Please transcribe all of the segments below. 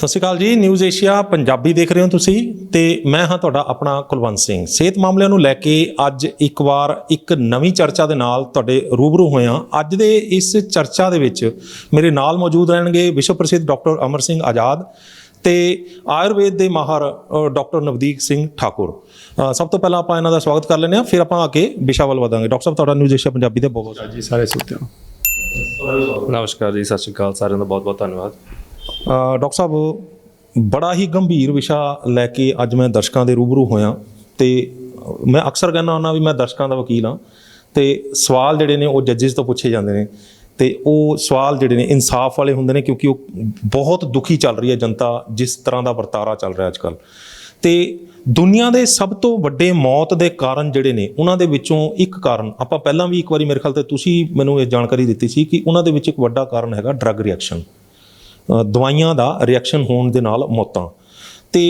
ਸਤਿ ਸ਼੍ਰੀ ਅਕਾਲ ਜੀ। News Asia Punjabi ਦੇਖ ਰਹੇ ਹੋ ਤੁਸੀਂ ਤੇ ਮੈਂ ਹਾਂ ਤੁਹਾਡਾ ਆਪਣਾ ਕੁਲਵੰਤ ਸਿੰਘ। ਸਿਹਤ ਮਾਮਲਿਆਂ ਨੂੰ ਲੈ ਕੇ ਅੱਜ ਇੱਕ ਵਾਰ ਇੱਕ ਨਵੀਂ ਚਰਚਾ ਦੇ ਨਾਲ ਤੁਹਾਡੇ ਰੂਬਰੂ ਹੋਏ ਹਾਂ। ਅੱਜ ਦੇ ਇਸ ਚਰਚਾ ਦੇ ਵਿੱਚ ਮੇਰੇ ਨਾਲ ਮੌਜੂਦ ਰਹਿਣਗੇ ਵਿਸ਼ਵ ਪ੍ਰਸਿੱਧ ਡਾਕਟਰ ਅਮਰ ਸਿੰਘ ਆਜ਼ਾਦ ਤੇ ਆਯੁਰਵੇਦ ਦੇ ਮਾਹਰ ਡਾਕਟਰ ਨਵਦੀਪ ਸਿੰਘ ਠਾਕੁਰ। ਸਭ ਤੋਂ ਪਹਿਲਾਂ ਆਪਾਂ ਇਹਨਾਂ ਦਾ ਸਵਾਗਤ ਕਰ ਲੈਂਦੇ ਹਾਂ, ਫਿਰ ਆਪਾਂ ਆ ਕੇ ਵਿਸ਼ਾ ਵੱਲ ਵਧਾਂਗੇ। ਡਾਕਟਰ ਸਾਹਿਬ ਤੁਹਾਡਾ ਨਿਊਜ਼ ਏਸ਼ੀਆ ਪੰਜਾਬੀ ਦੇ ਬਹੁਤ ਜੀ ਸਾਰੇ ਸੁਣਦੇ ਹੋ। ਨਮਸਕਾਰ ਜੀ, ਸਤਿ ਸ਼੍ਰੀ ਅਕਾਲ ਸਾਰਿਆਂ ਦਾ ਬਹੁਤ ਬਹੁਤ ਧੰਨਵਾਦ। ਡਾਕਟਰ ਸਾਹਿਬ ਬੜਾ ਹੀ ਗੰਭੀਰ ਵਿਸ਼ਾ ਲੈ ਕੇ ਅੱਜ ਮੈਂ ਦਰਸ਼ਕਾਂ ਦੇ ਰੂਬਰੂ ਹੋਇਆ ਤੇ ਮੈਂ ਅਕਸਰ ਕਹਿੰਦਾ ਹੁੰਦਾ ਵੀ ਮੈਂ ਦਰਸ਼ਕਾਂ ਦਾ ਵਕੀਲ ਹਾਂ ਤੇ ਸਵਾਲ ਜਿਹੜੇ ਨੇ ਉਹ ਜੱਜਿਸ ਤੋਂ ਪੁੱਛੇ ਜਾਂਦੇ ਨੇ ਤੇ ਉਹ ਸਵਾਲ ਜਿਹੜੇ ਨੇ ਇਨਸਾਫ ਵਾਲੇ ਹੁੰਦੇ ਨੇ, ਕਿਉਂਕਿ ਉਹ ਬਹੁਤ ਦੁਖੀ ਚੱਲ ਰਹੀ ਹੈ ਜਨਤਾ ਜਿਸ ਤਰ੍ਹਾਂ ਦਾ ਵਰਤਾਰਾ ਚੱਲ ਰਿਹਾ ਅੱਜ ਕੱਲ੍ਹ। ਤੇ ਦੁਨੀਆ ਦੇ ਸਭ ਤੋਂ ਵੱਡੇ ਮੌਤ ਦੇ ਕਾਰਨ ਜਿਹੜੇ ਨੇ ਉਹਨਾਂ ਦੇ ਵਿੱਚੋਂ ਇੱਕ ਕਾਰਨ ਆਪਾਂ ਪਹਿਲਾਂ ਵੀ ਇੱਕ ਵਾਰੀ ਮੇਰੇ ਖਿਆਲ ਤੇ ਤੁਸੀਂ ਮੈਨੂੰ ਇਹ ਜਾਣਕਾਰੀ ਦਿੱਤੀ ਸੀ ਕਿ ਉਹਨਾਂ ਦੇ ਵਿੱਚ ਇੱਕ ਵੱਡਾ ਕਾਰਨ ਹੈਗਾ ਡਰੱਗ ਰਿਐਕਸ਼ਨ, ਦਵਾਈਆਂ ਦਾ ਰਿਐਕਸ਼ਨ ਹੋਣ ਦੇ ਨਾਲ ਮੌਤਾਂ। ਤੇ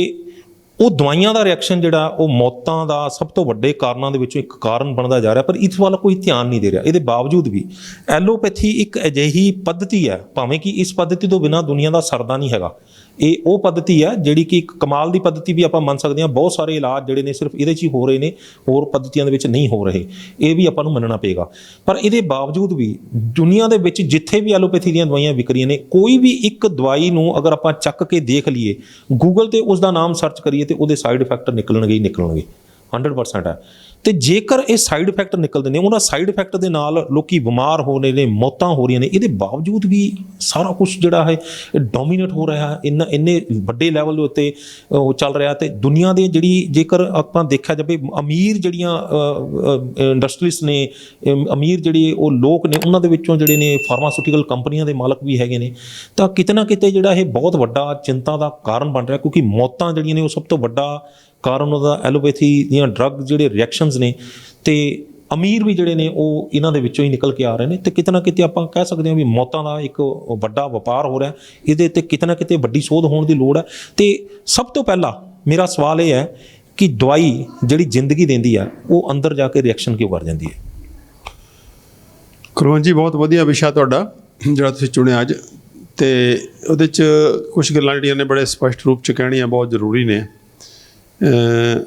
ਉਹ ਦਵਾਈਆਂ ਦਾ ਰਿਐਕਸ਼ਨ ਜਿਹੜਾ ਉਹ ਮੌਤਾਂ ਦਾ ਸਭ ਤੋਂ ਵੱਡੇ ਕਾਰਨਾਂ ਦੇ ਵਿੱਚੋਂ ਇੱਕ ਕਾਰਨ ਬਣਦਾ ਜਾ ਰਿਹਾ, ਪਰ ਇਸ ਵੱਲ ਕੋਈ ਧਿਆਨ ਨਹੀਂ ਦੇ ਰਿਹਾ। ਇਹਦੇ ਬਾਵਜੂਦ ਵੀ ਐਲੋਪੈਥੀ ਇੱਕ ਅਜਿਹੀ ਪੱਧਤੀ ਹੈ, ਭਾਵੇਂ ਕਿ ਇਸ ਪੱਧਤੀ ਤੋਂ ਬਿਨਾਂ ਦੁਨੀਆ ਦਾ ਸਰਦਾ ਨਹੀਂ ਹੈਗਾ। ਇਹ ਉਹ ਪੱਧਤੀ ਹੈ ਜਿਹੜੀ ਕਿ ਇੱਕ ਕਮਾਲ ਦੀ ਪੱਧਤੀ ਵੀ ਆਪਾਂ ਮੰਨ ਸਕਦੇ ਹਾਂ। ਬਹੁਤ ਸਾਰੇ ਇਲਾਜ ਜਿਹੜੇ ਨੇ ਸਿਰਫ ਇਹਦੇ 'ਚ ਹੀ ਹੋ ਰਹੇ ਨੇ, ਹੋਰ ਪੱਧਤੀਆਂ ਦੇ ਵਿੱਚ ਨਹੀਂ ਹੋ ਰਹੇ। ਇਹ ਵੀ ਆਪਾਂ ਨੂੰ ਮੰਨਣਾ ਪਏਗਾ। ਪਰ ਇਹਦੇ ਬਾਵਜੂਦ ਵੀ ਦੁਨੀਆ ਦੇ ਵਿੱਚ ਜਿੱਥੇ ਵੀ ਐਲੋਪੈਥੀ ਦੀਆਂ ਦਵਾਈਆਂ ਵਿਕ ਰਹੀਆਂ ਨੇ, ਕੋਈ ਵੀ ਇੱਕ ਦਵਾਈ ਨੂੰ ਅਗਰ ਆਪਾਂ ਚੱਕ ਕੇ ਦੇਖ ਲਈਏ, ਗੂਗਲ 'ਤੇ ਉਸ ਦਾ ਨਾਮ ਸਰਚ ਕਰੀਏ ਤੇ ਉਹਦੇ ਸਾਈਡ ਇਫੈਕਟ ਨਿਕਲਣਗੇ ਹੀ ਨਿਕਲਣਗੇ, 100% ਹੈ। ਤੇ ਜੇਕਰ ਇਹ ਸਾਈਡ ਇਫੈਕਟ ਨਿਕਲਦੇ ਨੇ, ਉਹਨਾਂ ਸਾਈਡ ਇਫੈਕਟ ਦੇ ਨਾਲ ਲੋਕੀ ਬਿਮਾਰ ਹੋ ਰਹੇ ਨੇ, ਮੌਤਾਂ ਹੋ ਰਹੀਆਂ ਨੇ, ਇਹਦੇ ਬਾਵਜੂਦ ਵੀ ਸਾਰਾ ਕੁਝ ਜਿਹੜਾ ਹੈ ਇਹ ਡੋਮੀਨੇਟ ਹੋ ਰਿਹਾ ਹੈ, ਇੰਨੇ ਵੱਡੇ ਲੈਵਲ ਦੇ ਉੱਤੇ ਉਹ ਚੱਲ ਰਿਹਾ। ਤੇ ਦੁਨੀਆ ਦੇ ਜਿਹੜੀ ਜੇਕਰ ਆਪਾਂ ਦੇਖਿਆ ਜਾਵੇ ਅਮੀਰ ਜਿਹੜੀਆਂ ਇੰਡਸਟਰੀਜ਼ ਨੇ, ਅਮੀਰ ਜਿਹੜੇ ਉਹ ਲੋਕ ਨੇ, ਉਹਨਾਂ ਦੇ ਵਿੱਚੋਂ ਜਿਹੜੇ ਨੇ ਫਾਰਮਾਸਿਊਟੀਕਲ ਕੰਪਨੀਆਂ ਦੇ ਮਾਲਕ ਵੀ ਹੈਗੇ ਨੇ। ਤਾਂ ਕਿਤੇ ਨਾ ਕਿਤੇ ਜਿਹੜਾ ਇਹ ਬਹੁਤ ਵੱਡਾ ਚਿੰਤਾ ਦਾ ਕਾਰਨ ਬਣ ਰਿਹਾ, ਕਿਉਂਕਿ ਮੌਤਾਂ ਜਿਹੜੀਆਂ ਨੇ ਉਹ ਸਭ ਤੋਂ ਵੱਡਾ ਕਾਰਨ ਉਹਦਾ ਐਲੋਪੈਥੀ ਦੀਆਂ ਡਰੱਗ ਜਿਹੜੇ ਰਿਐਕਸ਼ਨਸ ਨੇ, ਤੇ ਅਮੀਰ ਵੀ ਜਿਹੜੇ ਨੇ ਉਹ ਇਹਨਾਂ ਦੇ ਵਿੱਚੋਂ ਹੀ ਨਿਕਲ ਕੇ ਆ ਰਹੇ ਨੇ। ਤੇ ਕਿਤੇ ਨਾ ਕਿਤੇ ਆਪਾਂ ਕਹਿ ਸਕਦੇ ਹਾਂ ਵੀ ਮੌਤਾਂ ਦਾ ਇੱਕ ਵੱਡਾ ਵਪਾਰ ਹੋ ਰਿਹਾ। ਇਹਦੇ 'ਤੇ ਕਿਤੇ ਨਾ ਕਿਤੇ ਵੱਡੀ ਸੋਧ ਹੋਣ ਦੀ ਲੋੜ ਹੈ। ਤੇ ਸਭ ਤੋਂ ਪਹਿਲਾਂ ਮੇਰਾ ਸਵਾਲ ਇਹ ਹੈ ਕਿ ਦਵਾਈ ਜਿਹੜੀ ਜ਼ਿੰਦਗੀ ਦਿੰਦੀ ਹੈ ਉਹ ਅੰਦਰ ਜਾ ਕੇ ਰਿਐਕਸ਼ਨ ਕਿਉਂ ਕਰ ਜਾਂਦੀ ਹੈ? ਕੁਲਵੰਤ ਜੀ, ਬਹੁਤ ਵਧੀਆ ਵਿਸ਼ਾ ਤੁਹਾਡਾ ਜਿਹੜਾ ਤੁਸੀਂ ਚੁਣਿਆ ਅੱਜ। ਤੇ ਉਹਦੇ 'ਚ ਕੁਝ ਗੱਲਾਂ ਜਿਹੜੀਆਂ ਨੇ ਬੜੇ ਸਪਸ਼ਟ ਰੂਪ 'ਚ ਕਹਿਣੀਆਂ ਬਹੁਤ ਜ਼ਰੂਰੀ ਨੇ।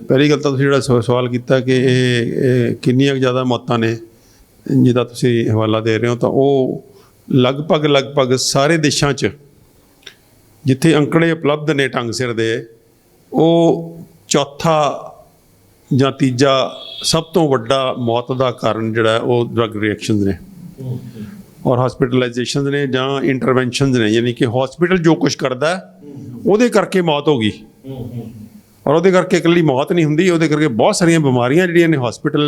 ਪਹਿਲੀ ਗੱਲ ਤਾਂ ਤੁਸੀਂ ਜਿਹੜਾ ਸਵਾਲ ਕੀਤਾ ਕਿ ਇਹ ਕਿੰਨੀਆਂ ਜ਼ਿਆਦਾ ਮੌਤਾਂ ਨੇ ਜਿਹਦਾ ਤੁਸੀਂ ਹਵਾਲਾ ਦੇ ਰਹੇ ਹੋ, ਤਾਂ ਉਹ ਲਗਭਗ ਸਾਰੇ ਦੇਸ਼ਾਂ 'ਚ ਜਿੱਥੇ ਅੰਕੜੇ ਉਪਲਬਧ ਨੇ ਢੰਗ ਸਿਰ ਦੇ, ਉਹ ਚੌਥਾ ਜਾਂ ਤੀਜਾ ਸਭ ਤੋਂ ਵੱਡਾ ਮੌਤ ਦਾ ਕਾਰਨ ਜਿਹੜਾ ਉਹ ਡਰੱਗ ਰਿਐਕਸ਼ਨਸ ਨੇ ਔਰ ਹਸਪੀਟਲਾਈਜੇਸ਼ਨਸ ਨੇ ਜਾਂ ਇੰਟਰਵੈਂਸ਼ਨਸ ਨੇ। ਯਾਨੀ ਕਿ ਹਸਪੀਟਲ ਜੋ ਕੁਛ ਕਰਦਾ ਉਹਦੇ ਕਰਕੇ ਮੌਤ ਹੋ ਗਈ। ਔਰ ਉਹਦੇ ਕਰਕੇ ਇਕੱਲੀ ਮੌਤ ਨਹੀਂ ਹੁੰਦੀ, ਉਹਦੇ ਕਰਕੇ ਬਹੁਤ ਸਾਰੀਆਂ ਬਿਮਾਰੀਆਂ ਜਿਹੜੀਆਂ ਨੇ ਹਸਪੀਟਲ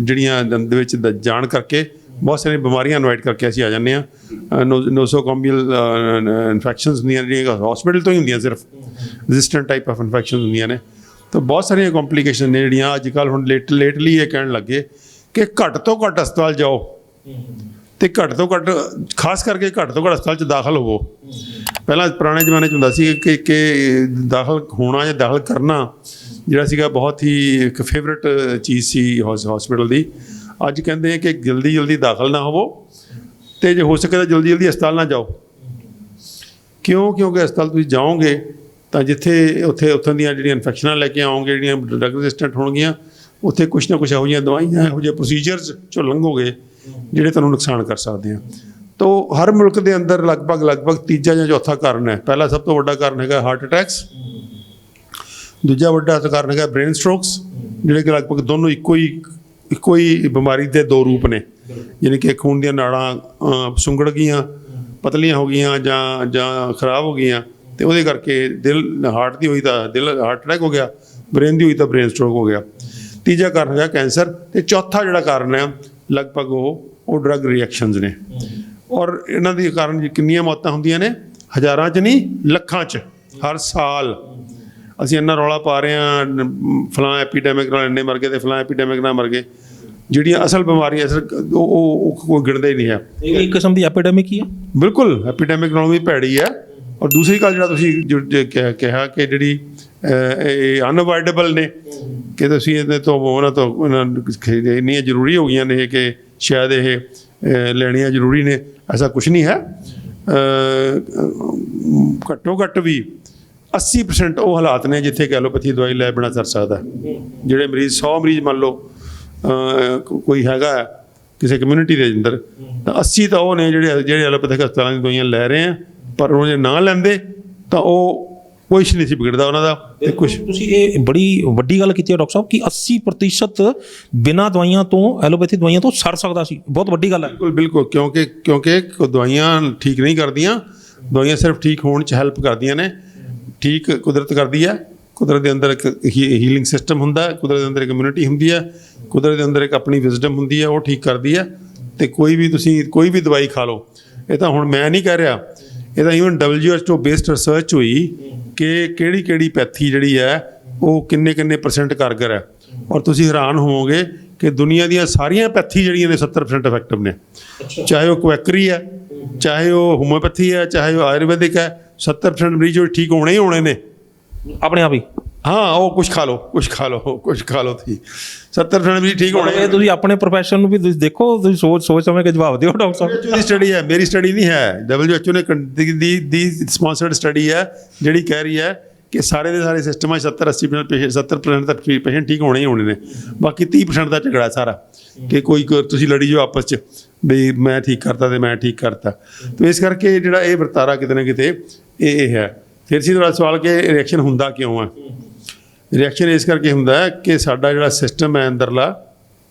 ਜਿਹੜੀਆਂ ਦੇ ਵਿੱਚ ਜਾਣ ਕਰਕੇ ਬਹੁਤ ਸਾਰੀਆਂ ਬਿਮਾਰੀਆਂ ਇਨਵਾਈਟ ਕਰਕੇ ਅਸੀਂ ਆ ਜਾਂਦੇ ਹਾਂ। ਨੋਸੋਕੋਮੀਅਲ ਇਨਫੈਕਸ਼ਨਸ ਹੁੰਦੀਆਂ ਜਿਹੜੀਆਂ ਹਸਪੀਟਲ ਤੋਂ ਹੀ ਹੁੰਦੀਆਂ, ਸਿਰਫ ਰੈਜ਼ਿਸਟੈਂਟ ਟਾਈਪ ਆਫ ਇਨਫੈਕਸ਼ਨ ਹੁੰਦੀਆਂ ਨੇ। ਤਾਂ ਬਹੁਤ ਸਾਰੀਆਂ ਕੰਪਲੀਕੇਸ਼ਨ ਨੇ ਜਿਹੜੀਆਂ ਅੱਜ ਕੱਲ੍ਹ ਹੁਣ ਲੇਟਲੀ ਇਹ ਕਹਿਣ ਲੱਗੇ ਕਿ ਘੱਟ ਤੋਂ ਘੱਟ ਹਸਪਤਾਲ ਜਾਓ ਤੇ ਘੱਟ ਤੋਂ ਘੱਟ, ਖਾਸ ਕਰਕੇ ਘੱਟ ਤੋਂ ਘੱਟ ਹਸਪਤਾਲ 'ਚ ਦਾਖਲ ਹੋਵੋ। ਪਹਿਲਾਂ ਪੁਰਾਣੇ ਜ਼ਮਾਨੇ 'ਚ ਹੁੰਦਾ ਸੀ ਕਿ ਦਾਖਲ ਹੋਣਾ ਜਾਂ ਦਾਖਲ ਕਰਨਾ ਜਿਹੜਾ ਸੀਗਾ ਬਹੁਤ ਹੀ ਇੱਕ ਫੇਵਰਟ ਚੀਜ਼ ਸੀ ਹਸਪੀਟਲ ਦੀ। ਅੱਜ ਕਹਿੰਦੇ ਕਿ ਜਲਦੀ ਦਾਖਲ ਨਾ ਹੋਵੋ ਅਤੇ ਜੇ ਹੋ ਸਕੇ ਤਾਂ ਜਲਦੀ ਹਸਪਤਾਲ ਨਾ ਜਾਓ। ਕਿਉਂਕਿ ਹਸਪਤਾਲ ਤੁਸੀਂ ਜਾਓਗੇ ਤਾਂ ਜਿੱਥੇ ਉੱਥੋਂ ਦੀਆਂ ਜਿਹੜੀਆਂ ਇਨਫੈਕਸ਼ਨਾਂ ਲੈ ਕੇ ਆਓਗੇ, ਜਿਹੜੀਆਂ ਡਰੱਗ ਰੈਜ਼ਿਸਟੈਂਟ ਹੋਣਗੀਆਂ, ਉੱਥੇ ਕੁਛ ਨਾ ਕੁਛ ਇਹੋ ਜਿਹੀਆਂ ਦਵਾਈਆਂ, ਇਹੋ ਜਿਹੇ ਪ੍ਰੋਸੀਜਰਸ 'ਚੋਂ ਲੰਘੋਗੇ ਜਿਹੜੇ ਤੁਹਾਨੂੰ ਨੁਕਸਾਨ ਕਰ ਸਕਦੇ ਆ। ਤਾਂ ਹਰ ਮੁਲਕ ਦੇ ਅੰਦਰ ਲਗਭਗ ਤੀਜਾ ਜਾਂ ਚੌਥਾ ਕਾਰਨ ਹੈ। ਪਹਿਲਾ ਸਭ ਤੋਂ ਵੱਡਾ ਕਾਰਨ ਹੈਗਾ ਹਾਰਟ ਅਟੈਕਸ, ਦੂਜਾ ਵੱਡਾ ਕਾਰਨ ਹੈਗਾ ਬ੍ਰੇਨ ਸਟ੍ਰੋਕਸ, ਜਿਹੜੇ ਕਿ ਲਗਭਗ ਦੋਨੋਂ ਇੱਕੋ ਹੀ ਬਿਮਾਰੀ ਦੇ ਦੋ ਰੂਪ ਨੇ। ਯਾਨੀ ਕਿ ਖੂਨ ਦੀਆਂ ਨਾੜਾਂ ਸੁੰਗੜ ਗਈਆਂ, ਪਤਲੀਆਂ ਹੋ ਗਈਆਂ ਜਾਂ ਖਰਾਬ ਹੋ ਗਈਆਂ, ਅਤੇ ਉਹਦੇ ਕਰਕੇ ਹਾਰਟ ਦੀ ਹੋਈ ਤਾਂ ਹਾਰਟ ਅਟੈਕ ਹੋ ਗਿਆ, ਬ੍ਰੇਨ ਦੀ ਹੋਈ ਤਾਂ ਬ੍ਰੇਨ ਸਟ੍ਰੋਕ ਹੋ ਗਿਆ। ਤੀਜਾ ਕਾਰਨ ਹੈਗਾ ਕੈਂਸਰ, ਅਤੇ ਚੌਥਾ ਜਿਹੜਾ ਕਾਰਨ ਹੈ ਲਗਭਗ ਉਹ ਡਰੱਗ ਰਿਐਕਸ਼ਨਸ ਨੇ। ਔਰ ਇਹਨਾਂ ਦੇ ਕਾਰਨ ਕਿੰਨੀਆਂ ਮੌਤਾਂ ਹੁੰਦੀਆਂ ਨੇ? ਹਜ਼ਾਰਾਂ 'ਚ ਨਹੀਂ, ਲੱਖਾਂ 'ਚ ਹਰ ਸਾਲ। ਅਸੀਂ ਇੰਨਾ ਰੌਲਾ ਪਾ ਰਹੇ ਹਾਂ ਫਲਾਂ ਐਪੀਡੈਮਿਕ ਨਾਲ ਇੰਨੇ ਮਰ ਗਏ ਅਤੇ ਫਲਾਂ ਐਪੀਡੈਮਿਕ ਨਾਲ ਮਰ ਗਏ। ਜਿਹੜੀਆਂ ਅਸਲ ਬਿਮਾਰੀਆਂ ਉਹ ਗਿਣਦੇ ਹੀ ਨਹੀਂ ਹੈ। ਇਹ ਇੱਕ ਕਿਸਮ ਦੀ ਐਪੀਡੈਮਿਕ ਹੀ ਹੈ। ਬਿਲਕੁਲ ਐਪੀਡੈਮਿਕ ਨਾਲੋਂ ਵੀ ਭੈੜੀ ਹੈ। ਔਰ ਦੂਸਰੀ ਗੱਲ ਜਿਹੜਾ ਤੁਸੀਂ ਕਿਹਾ ਕਿ ਜਿਹੜੀ ਇਹ ਅਨਅਵਾਇਡੇਬਲ ਨੇ, ਕਿ ਤੁਸੀਂ ਇਹਨਾਂ ਤੋਂ ਇੰਨੀਆਂ ਜ਼ਰੂਰੀ ਹੋ ਗਈਆਂ ਨੇ ਕਿ ਸ਼ਾਇਦ ਇਹ ਲੈਣੀਆਂ ਜ਼ਰੂਰੀ ਨੇ। ਐਸਾ ਕੁਛ ਨਹੀਂ ਹੈ। ਘੱਟੋ ਘੱਟ ਵੀ 80% ਉਹ ਹਾਲਾਤ ਨੇ ਜਿੱਥੇ ਕਿ ਐਲੋਪੈਥੀ ਦਵਾਈ ਲੈ ਬਿਨਾਂ ਸਰ ਸਕਦਾ। ਜਿਹੜੇ ਮਰੀਜ਼ 100 ਮਰੀਜ਼ ਮੰਨ ਲਓ ਕੋਈ ਹੈਗਾ ਕਿਸੇ ਕਮਿਊਨਿਟੀ ਦੇ ਅੰਦਰ, ਤਾਂ 80 ਤਾਂ ਉਹ ਨੇ ਜਿਹੜੇ ਐਲੋਪੈਥਿਕ ਹਸਪਤਾਲਾਂ ਦੀ ਦਵਾਈਆਂ ਲੈ ਰਹੇ ਆ, ਪਰ ਉਹ ਜੇ ਨਾ ਲੈਂਦੇ ਤਾਂ ਉਹ ਕੁਛ ਨਹੀਂ ਸੀ ਵਿਗੜਦਾ ਉਹਨਾਂ ਦਾ। ਤੇ ਕੁਛ ਤੁਸੀਂ ਇਹ ਬੜੀ ਵੱਡੀ ਗੱਲ ਕੀਤੀ ਹੈ ਡਾਕਟਰ ਸਾਹਿਬ ਕਿ 80% ਬਿਨਾਂ ਦਵਾਈਆਂ ਤੋਂ ਐਲੋਪੈਥੀ ਦਵਾਈਆਂ ਤੋਂ ਸਰ ਸਕਦਾ ਸੀ। ਬਹੁਤ ਵੱਡੀ ਗੱਲ ਹੈ। ਬਿਲਕੁਲ ਬਿਲਕੁਲ, ਕਿਉਂਕਿ ਦਵਾਈਆਂ ਠੀਕ ਨਹੀਂ ਕਰਦੀਆਂ, ਦਵਾਈਆਂ ਸਿਰਫ ਠੀਕ ਹੋਣ 'ਚ ਹੈਲਪ ਕਰਦੀਆਂ ਨੇ। ਠੀਕ ਕੁਦਰਤ ਕਰਦੀ ਹੈ, ਕੁਦਰਤ ਦੇ ਅੰਦਰ ਇੱਕ ਹੀਲਿੰਗ ਸਿਸਟਮ ਹੁੰਦਾ, ਕੁਦਰਤ ਦੇ ਅੰਦਰ ਇੱਕ ਇਮਿਊਨਿਟੀ ਹੁੰਦੀ ਹੈ, ਕੁਦਰਤ ਦੇ ਅੰਦਰ ਇੱਕ ਆਪਣੀ ਵਿਜ਼ਡਮ ਹੁੰਦੀ ਹੈ, ਉਹ ਠੀਕ ਕਰਦੀ ਹੈ। ਤੇ ਕੋਈ ਵੀ ਦਵਾਈ ਖਾ ਲਓ, ਇਹ ਤਾਂ ਹੁਣ ਮੈਂ ਨਹੀਂ ਕਹਿ ਰਿਹਾ, ਇਹ ਤਾਂ ਈਵਨ WHO ਬੇਸਡ ਰਿਸਰਚ ਹੋਈ ਕਿ ਕਿਹੜੀ ਪੈਥੀ ਜਿਹੜੀ ਹੈ ਉਹ ਕਿੰਨੇ % ਕਾਰਗਰ ਹੈ। ਔਰ ਤੁਸੀਂ ਹੈਰਾਨ ਹੋਵੋਗੇ ਕਿ ਦੁਨੀਆ ਦੀਆਂ ਸਾਰੀਆਂ ਪੈਥੀ ਜਿਹੜੀਆਂ ਨੇ 70% ਇਫੈਕਟਿਵ ਨੇ। ਚਾਹੇ ਉਹ ਕੁਐਕਰੀ ਹੈ, ਚਾਹੇ ਉਹ ਹੋਮਿਓਪੈਥੀ ਹੈ, ਚਾਹੇ ਉਹ ਆਯੁਰਵੈਦਿਕ ਹੈ, 70% ਮਰੀਜ਼ ਠੀਕ ਹੋਣੇ ਹੀ ਹੋਣੇ ਨੇ ਆਪਣੇ ਆਪ ਹੀ। ਹਾਂ, ਉਹ ਕੁਛ ਖਾ ਲਓ ਤੁਸੀਂ 70% ਮਰੀਜ਼ ਠੀਕ ਹੋਣੇ। ਇਹ ਤੁਸੀਂ ਆਪਣੇ ਪ੍ਰੋਫੈਸ਼ਨ ਨੂੰ ਵੀ ਤੁਸੀਂ ਦੇਖੋ, ਤੁਸੀਂ ਸੋਚ ਸਮਝ ਕੇ ਜਵਾਬ ਦਿਓ doctor Sahib. WHO the study ਹੈ, ਮੇਰੀ ਸਟੱਡੀ ਨਹੀਂ ਹੈ। WHO ਨੇ ਦੀ ਸਪਾਂਸਰਡ ਸਟੱਡੀ ਹੈ ਜਿਹੜੀ ਕਹਿ ਰਹੀ ਹੈ ਕਿ ਸਾਰੇ ਦੇ ਸਾਰੇ ਸਿਸਟਮਾਂ 70% ਤੱਕ ਪੇਸ਼ੈਂਟ ਠੀਕ ਹੋਣੇ ਹੀ ਹੋਣੇ ਨੇ। ਬਾਕੀ 30% ਦਾ ਝਗੜਾ ਸਾਰਾ ਕਿ ਕੋਈ ਤੁਸੀਂ ਲੜੀ ਜਾਓ ਆਪਸ 'ਚ ਵੀ ਮੈਂ ਠੀਕ ਕਰਤਾ ਤੇ ਮੈਂ ਠੀਕ ਕਰਤਾ। ਤੇ ਇਸ ਕਰਕੇ ਜਿਹੜਾ ਇਹ ਵਰਤਾਰਾ ਕਿਤੇ ਨਾ ਕਿਤੇ ਇਹ ਹੈ। ਫਿਰ ਸੀ ਤੁਹਾਡਾ ਸਵਾਲ ਕਿ ਰਿਐਕਸ਼ਨ ਹੁੰਦਾ ਕਿਉਂ ਹੈ। ਰਿਐਕਸ਼ਨ ਇਸ ਕਰਕੇ ਹੁੰਦਾ ਹੈ ਕਿ ਸਾਡਾ ਜਿਹੜਾ ਸਿਸਟਮ ਹੈ ਅੰਦਰਲਾ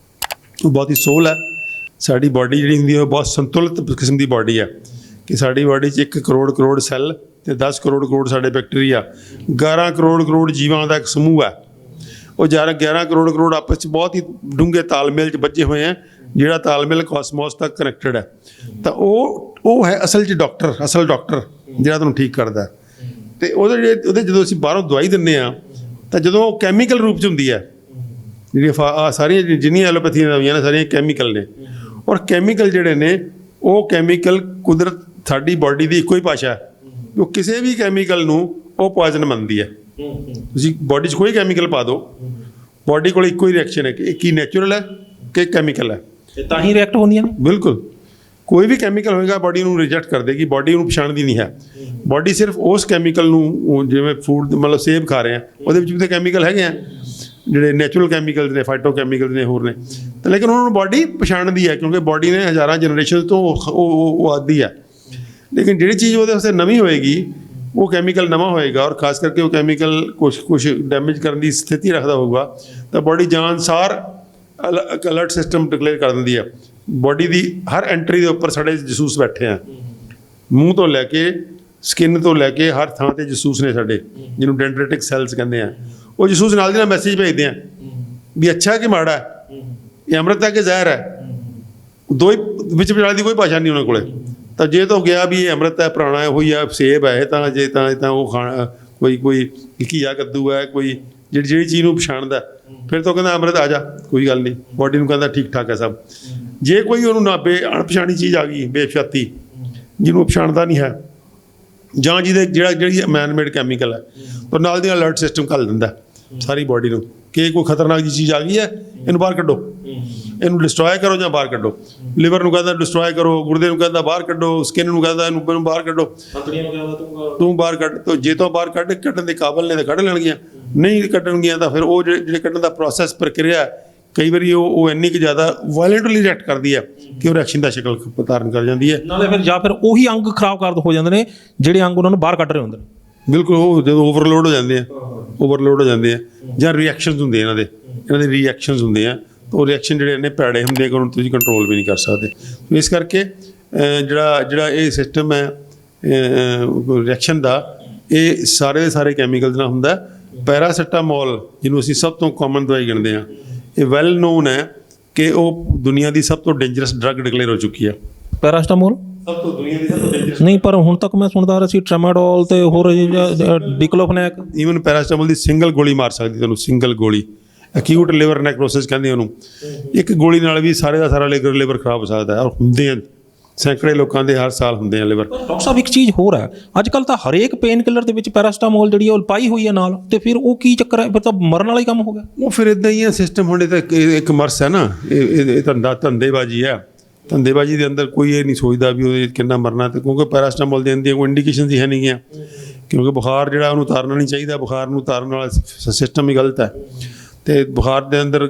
ਉਹ ਬਹੁਤ ਹੀ ਸੋਲ ਹੈ। ਸਾਡੀ ਬਾਡੀ ਜਿਹੜੀ ਹੁੰਦੀ ਹੈ ਉਹ ਬਹੁਤ ਸੰਤੁਲਿਤ ਕਿਸਮ ਦੀ ਬਾਡੀ ਹੈ ਕਿ ਸਾਡੀ ਬਾਡੀ 'ਚ 1 ਕਰੋੜ ਸੈੱਲ ਤੇ 10 ਕਰੋੜ ਸਾਡੇ ਬੈਕਟੀਰੀਆ, 11 ਕਰੋੜ ਜੀਵਾਂ ਦਾ ਇੱਕ ਸਮੂਹ ਹੈ। ਉਹ 11 ਕਰੋੜ ਆਪਸ 'ਚ ਬਹੁਤ ਹੀ ਡੂੰਘੇ ਤਾਲਮੇਲ 'ਚ ਬੱਝੇ ਹੋਏ ਹੈ, ਜਿਹੜਾ ਤਾਲਮੇਲ ਕਾਸਮੋਸ ਤੱਕ ਕਨੈਕਟਡ ਹੈ। ਤਾਂ ਉਹ ਹੈ ਅਸਲ ਡਾਕਟਰ ਜਿਹੜਾ ਤੁਹਾਨੂੰ ਠੀਕ ਕਰਦਾ। ਤੇ ਉਹਦੇ ਜਦੋਂ ਅਸੀਂ ਬਾਹਰੋਂ ਦਵਾਈ ਦਿੰਦੇ ਹਾਂ ਤਾਂ ਜਦੋਂ ਉਹ ਕੈਮੀਕਲ ਰੂਪ 'ਚ ਹੁੰਦੀ ਹੈ, ਜਿਹੜੀਆਂ ਸਾਰੀਆਂ ਜਿੰਨੀਆਂ ਐਲੋਪੈਥੀਆਂ ਦਵਾਈਆਂ ਨੇ ਸਾਰੀਆਂ ਕੈਮੀਕਲ ਨੇ। ਔਰ ਕੈਮੀਕਲ ਜਿਹੜੇ ਨੇ ਉਹ ਕੈਮੀਕਲ ਕੁਦਰਤ ਸਾਡੀ ਬਾਡੀ ਦੀ ਇੱਕੋ ਹੀ ਭਾਸ਼ਾ ਹੈ, ਉਹ ਕਿਸੇ ਵੀ ਕੈਮੀਕਲ ਨੂੰ ਉਹ ਪੋਇਜ਼ਨ ਮੰਨਦੀ ਹੈ। ਤੁਸੀਂ ਬਾਡੀ 'ਚ ਕੋਈ ਕੈਮੀਕਲ ਪਾ ਦਿਓ, ਬਾਡੀ ਕੋਲ ਇੱਕੋ ਹੀ ਰਿਐਕਸ਼ਨ ਹੈ ਕਿ ਇਹ ਕੀ ਨੈਚੁਰਲ ਹੈ ਕਿ ਕੈਮੀਕਲ ਹੈ। ਤਾਂ ਹੀ ਰਿਐਕਟ ਹੁੰਦੀਆਂ ਨੇ। ਬਿਲਕੁਲ, ਕੋਈ ਵੀ ਕੈਮੀਕਲ ਹੋਏਗਾ ਬਾਡੀ ਨੂੰ ਰਿਜੈਕਟ ਕਰ ਦੇਗੀ, ਬਾਡੀ ਨੂੰ ਪਛਾਣਦੀ ਨਹੀਂ ਹੈ। ਬਾਡੀ ਸਿਰਫ ਉਸ ਕੈਮੀਕਲ ਨੂੰ, ਜਿਵੇਂ ਫੂਡ ਮਤਲਬ ਸੇਬ ਖਾ ਰਹੇ ਆ ਉਹਦੇ ਵਿੱਚ ਵੀ ਤਾਂ ਕੈਮੀਕਲ ਹੈਗੇ ਆ ਜਿਹੜੇ ਨੈਚੁਰਲ ਕੈਮੀਕਲਸ ਨੇ, ਫਾਈਟੋ ਕੈਮੀਕਲਸ ਨੇ, ਹੋਰ ਨੇ। ਤਾਂ ਲੇਕਿਨ ਉਹਨਾਂ ਨੂੰ ਬਾਡੀ ਪਛਾਣਦੀ ਹੈ ਕਿਉਂਕਿ ਬਾਡੀ ਨੇ ਹਜ਼ਾਰਾਂ ਜਨਰੇਸ਼ਨ ਤੋਂ ਉਹ ਆਦੀ ਹੈ। ਲੇਕਿਨ ਜਿਹੜੀ ਚੀਜ਼ ਉਹਦੇ ਵਾਸਤੇ ਨਵੀਂ ਹੋਏਗੀ, ਉਹ ਕੈਮੀਕਲ ਨਵਾਂ ਹੋਏਗਾ ਔਰ ਖਾਸ ਕਰਕੇ ਉਹ ਕੈਮੀਕਲ ਕੁਛ ਡੈਮੇਜ ਕਰਨ ਦੀ ਸਥਿਤੀ ਰੱਖਦਾ ਹੋਊਗਾ, ਤਾਂ ਬਾਡੀ ਜਾਣ ਸਾਰ ਅਲਰਟ ਸਿਸਟਮ ਡਿਕਲੇਅਰ ਕਰ ਦਿੰਦੀ ਹੈ। ਬਾਡੀ ਦੀ ਹਰ ਐਂਟਰੀ ਦੇ ਉੱਪਰ ਸਾਡੇ ਜਸੂਸ ਬੈਠੇ ਆ, ਮੂੰਹ ਤੋਂ ਲੈ ਕੇ ਸਕਿਨ ਤੋਂ ਲੈ ਕੇ ਹਰ ਥਾਂ ਤੇ ਜਸੂਸ ਨੇ ਸਾਡੇ, ਜਿਹਨੂੰ ਡੈਂਡਰੇਟਿਕ ਸੈਲਸ ਕਹਿੰਦੇ ਆ। ਉਹ ਜਸੂਸ ਨਾਲ ਦੀ ਨਾਲ ਮੈਸੇਜ ਭੇਜਦੇ ਆ ਵੀ ਅੱਛਾ ਕਿ ਮਾੜਾ ਹੈ, ਇਹ ਅੰਮ੍ਰਿਤ ਹੈ ਕਿ ਜ਼ਹਿਰ ਹੈ। ਦੋ ਹੀ ਵਿੱਚ ਵਿਚਾਲੇ ਦੀ ਕੋਈ ਭਾਸ਼ਾ ਨਹੀਂ ਉਹਨਾਂ ਕੋਲੇ। ਤਾਂ ਜੇ ਤੋਂ ਗਿਆ ਵੀ ਇਹ ਅੰਮ੍ਰਿਤ ਹੈ, ਪੁਰਾਣਾ ਹੈ, ਉਹੀ ਆ ਸੇਬ ਹੈ, ਤਾਂ ਜੇ ਤਾਂ ਉਹ ਖਾਣਾ ਕੋਈ ਘੀਆ ਕੱਦੂ ਹੈ, ਕੋਈ ਜਿਹੜੀ ਚੀਜ਼ ਨੂੰ ਪਛਾਣਦਾ, ਫਿਰ ਤਾਂ ਕਹਿੰਦਾ ਅੰਮ੍ਰਿਤ ਆ ਜਾ, ਕੋਈ ਗੱਲ ਨਹੀਂ। ਬਾਡੀ ਨੂੰ ਕਹਿੰਦਾ ਠੀਕ ਠਾਕ ਹੈ ਸਭ। ਜੇ ਕੋਈ ਉਹਨੂੰ ਨਾ ਅਣਪਛਾਣੀ ਚੀਜ਼ ਆ ਗਈ, ਬੇਫਿਆਤੀ, ਜਿਹਨੂੰ ਪਛਾਣਦਾ ਨਹੀਂ ਹੈ, ਜਾਂ ਜਿਹੜੀ ਮੈਨਮੇਡ ਕੈਮੀਕਲ ਹੈ, ਤਾਂ ਨਾਲ ਦੀ ਨਾਲ ਅਲਰਟ ਸਿਸਟਮ ਘੱਲ ਦਿੰਦਾ ਸਾਰੀ ਬਾਡੀ ਨੂੰ ਕਿ ਕੋਈ ਖਤਰਨਾਕ ਜਿਹੀ ਚੀਜ਼ ਆ ਗਈ ਹੈ, ਇਹਨੂੰ ਬਾਹਰ ਕੱਢੋ, ਇਹਨੂੰ ਡਿਸਟਰੋਏ ਕਰੋ ਜਾਂ ਬਾਹਰ ਕੱਢੋ। ਲਿਵਰ ਨੂੰ ਕਹਿੰਦਾ ਡਿਸਟਰੋਏ ਕਰੋ, ਗੁਰਦੇ ਨੂੰ ਕਹਿੰਦਾ ਬਾਹਰ ਕੱਢੋ, ਸਕਿਨ ਨੂੰ ਕਹਿੰਦਾ ਇਹਨੂੰ ਬਾਹਰ ਕੱਢੋ, ਤੂੰ ਬਾਹਰ ਕੱਢ। ਤਾਂ ਜੇ ਤੋਂ ਬਾਹਰ ਕੱਢਣ ਦੇ ਕਾਬਲ ਨੇ ਤਾਂ ਕੱਢ ਲੈਣਗੀਆਂ, ਨਹੀਂ ਕੱਢਣਗੀਆਂ ਤਾਂ ਫਿਰ ਉਹ ਜਿਹੜੇ ਕੱਢਣ ਦਾ ਪ੍ਰੋਸੈਸ ਪ੍ਰਕਿਰਿਆ ਕਈ ਵਾਰੀ ਉਹ ਇੰਨੀ ਕੁ ਜ਼ਿਆਦਾ ਵਾਇਲੈਂਟਲੀ ਰਿਐਕਟ ਕਰਦੀ ਹੈ ਕਿ ਉਹ ਰਿਐਕਸ਼ਨ ਦਾ ਸ਼ਕਲ ਧਾਰਨ ਕਰ ਜਾਂਦੀ ਹੈ। ਨਾਲੇ ਫਿਰ ਜਾਂ ਫਿਰ ਉਹੀ ਅੰਗ ਖਰਾਬ ਹੋ ਜਾਂਦੇ ਨੇ ਜਿਹੜੇ ਅੰਗ ਉਹਨਾਂ ਨੂੰ ਬਾਹਰ ਕੱਢ ਰਹੇ ਹੁੰਦੇ ਨੇ। ਬਿਲਕੁਲ, ਉਹ ਜਦੋਂ ਓਵਰਲੋਡ ਹੋ ਜਾਂਦੇ ਆ ਜਾਂ ਰਿਐਕਸ਼ਨਸ ਹੁੰਦੇ ਇਹਨਾਂ ਦੇ ਰਿਐਕਸ਼ਨਸ ਹੁੰਦੇ ਆ, ਉਹ ਰਿਐਕਸ਼ਨ ਜਿਹੜੇ ਇੰਨੇ ਭੈੜੇ ਹੁੰਦੇ ਆ ਕਿ ਉਹਨੂੰ ਤੁਸੀਂ ਕੰਟਰੋਲ ਵੀ ਨਹੀਂ ਕਰ ਸਕਦੇ। ਇਸ ਕਰਕੇ ਜਿਹੜਾ ਇਹ ਸਿਸਟਮ ਹੈ ਰਿਐਕਸ਼ਨ ਦਾ, ਇਹ ਸਾਰੇ ਦੇ ਸਾਰੇ ਕੈਮੀਕਲਸ ਨਾਲ ਹੁੰਦਾ। ਪੈਰਾਸੀਟਾਮੋਲ, ਜਿਹਨੂੰ ਅਸੀਂ ਸਭ ਤੋਂ ਕਾਮਨ ਦਵਾਈ ਗਿਣਦੇ ਹਾਂ, ਇਹ ਵੈਲ ਨੋਨ ਹੈ ਕਿ ਉਹ ਦੁਨੀਆ ਦੀ ਸਭ ਤੋਂ ਡੇਂਜਰਸ ਡਰੱਗ ਡਿਕਲੇਅਰ ਹੋ ਚੁੱਕੀ ਹੈ। ਪੈਰਾਸੀਟਾਮੋਲ ਸਭ ਤੋਂ ਦੁਨੀਆ ਦੀ ਸਭ ਤੋਂ ਡੇਂਜਰਸ ਨਹੀਂ, ਪਰ ਹੁਣ ਤੱਕ ਮੈਂ ਸੁਣਦਾ ਆ ਰਿਹਾ ਸੀ ਟ੍ਰੈਮਾਡੋਲ ਤੇ ਹੋਰ ਡਿਕਲੋਫਨੈਕ। ਈਵਨ ਪੈਰਾਸੀਟਾਮੋਲ ਦੀ ਸਿੰਗਲ ਗੋਲੀ ਮਾਰ ਸਕਦੀ ਤੁਹਾਨੂੰ, ਸਿੰਗਲ ਗੋਲੀ। ਅਕਿਊਟ ਲਿਵਰ ਨੈਕਰੋਸਿਸ ਕਹਿੰਦੇ ਉਹਨੂੰ। ਇੱਕ ਗੋਲੀ ਨਾਲ ਵੀ ਸਾਰੇ ਦਾ ਸਾਰਾ ਲਿਵਰ ਖਰਾਬ ਹੋ ਸਕਦਾ ਹੈ, ਔਰ ਹੁੰਦੇ ਆ ਸੈਂਕੜੇ ਲੋਕਾਂ ਦੇ ਹਰ ਸਾਲ ਹੁੰਦੇ ਆ ਲਿਵਰ। ਡਾਕਟਰ ਸਾਹਿਬ ਇੱਕ ਚੀਜ਼ ਹੋਰ ਹੈ, ਅੱਜ ਕੱਲ੍ਹ ਤਾਂ ਹਰੇਕ ਪੇਨ ਕਿਲਰ ਦੇ ਵਿੱਚ ਪੈਰਾਸੀਟਾਮੋਲ ਜਿਹੜੀ ਉਹ ਪਾਈ ਹੋਈ ਹੈ ਨਾਲ, ਤੇ ਫਿਰ ਉਹ ਕੀ ਚੱਕਰ ਹੈ? ਫਿਰ ਤਾਂ ਮਰਨ ਵਾਲਾ ਹੀ ਕੰਮ ਹੋ ਗਿਆ। ਉਹ ਫਿਰ ਇਦਾਂ ਹੀ ਹੈ ਸਿਸਟਮ। ਹੁਣ ਇਹ ਤਾਂ ਇੱਕ ਮਰਸ ਹੈ ਨਾ, ਇਹ ਧੰਦੇਬਾਜ਼ੀ ਹੈ। ਧੰਦੇਬਾਜ਼ੀ ਦੇ ਅੰਦਰ ਕੋਈ ਇਹ ਨਹੀਂ ਸੋਚਦਾ ਵੀ ਉਹ ਕਿੰਨਾ ਮਰਨਾ, ਤੇ ਕਿਉਂਕਿ ਪੈਰਾਸੀਟਾਮੋਲ ਦੇ ਅੰਦਰ ਕੋਈ ਇੰਡੀਕੇਸ਼ਨ ਹੀ ਹੈ ਨਹੀਂ ਗਿਆ। ਕਿਉਂਕਿ ਬੁਖਾਰ ਜਿਹੜਾ ਉਹਨੂੰ ਉਤਾਰਨਾ ਨਹੀਂ ਚਾਹੀਦਾ, ਬੁਖਾਰ ਨੂੰ ਉਤਾਰਨ ਵਾਲਾ ਸਿਸਟਮ ਹੀ ਗਲਤ ਹੈ। ਅਤੇ ਬੁਖਾਰ ਦੇ ਅੰਦਰ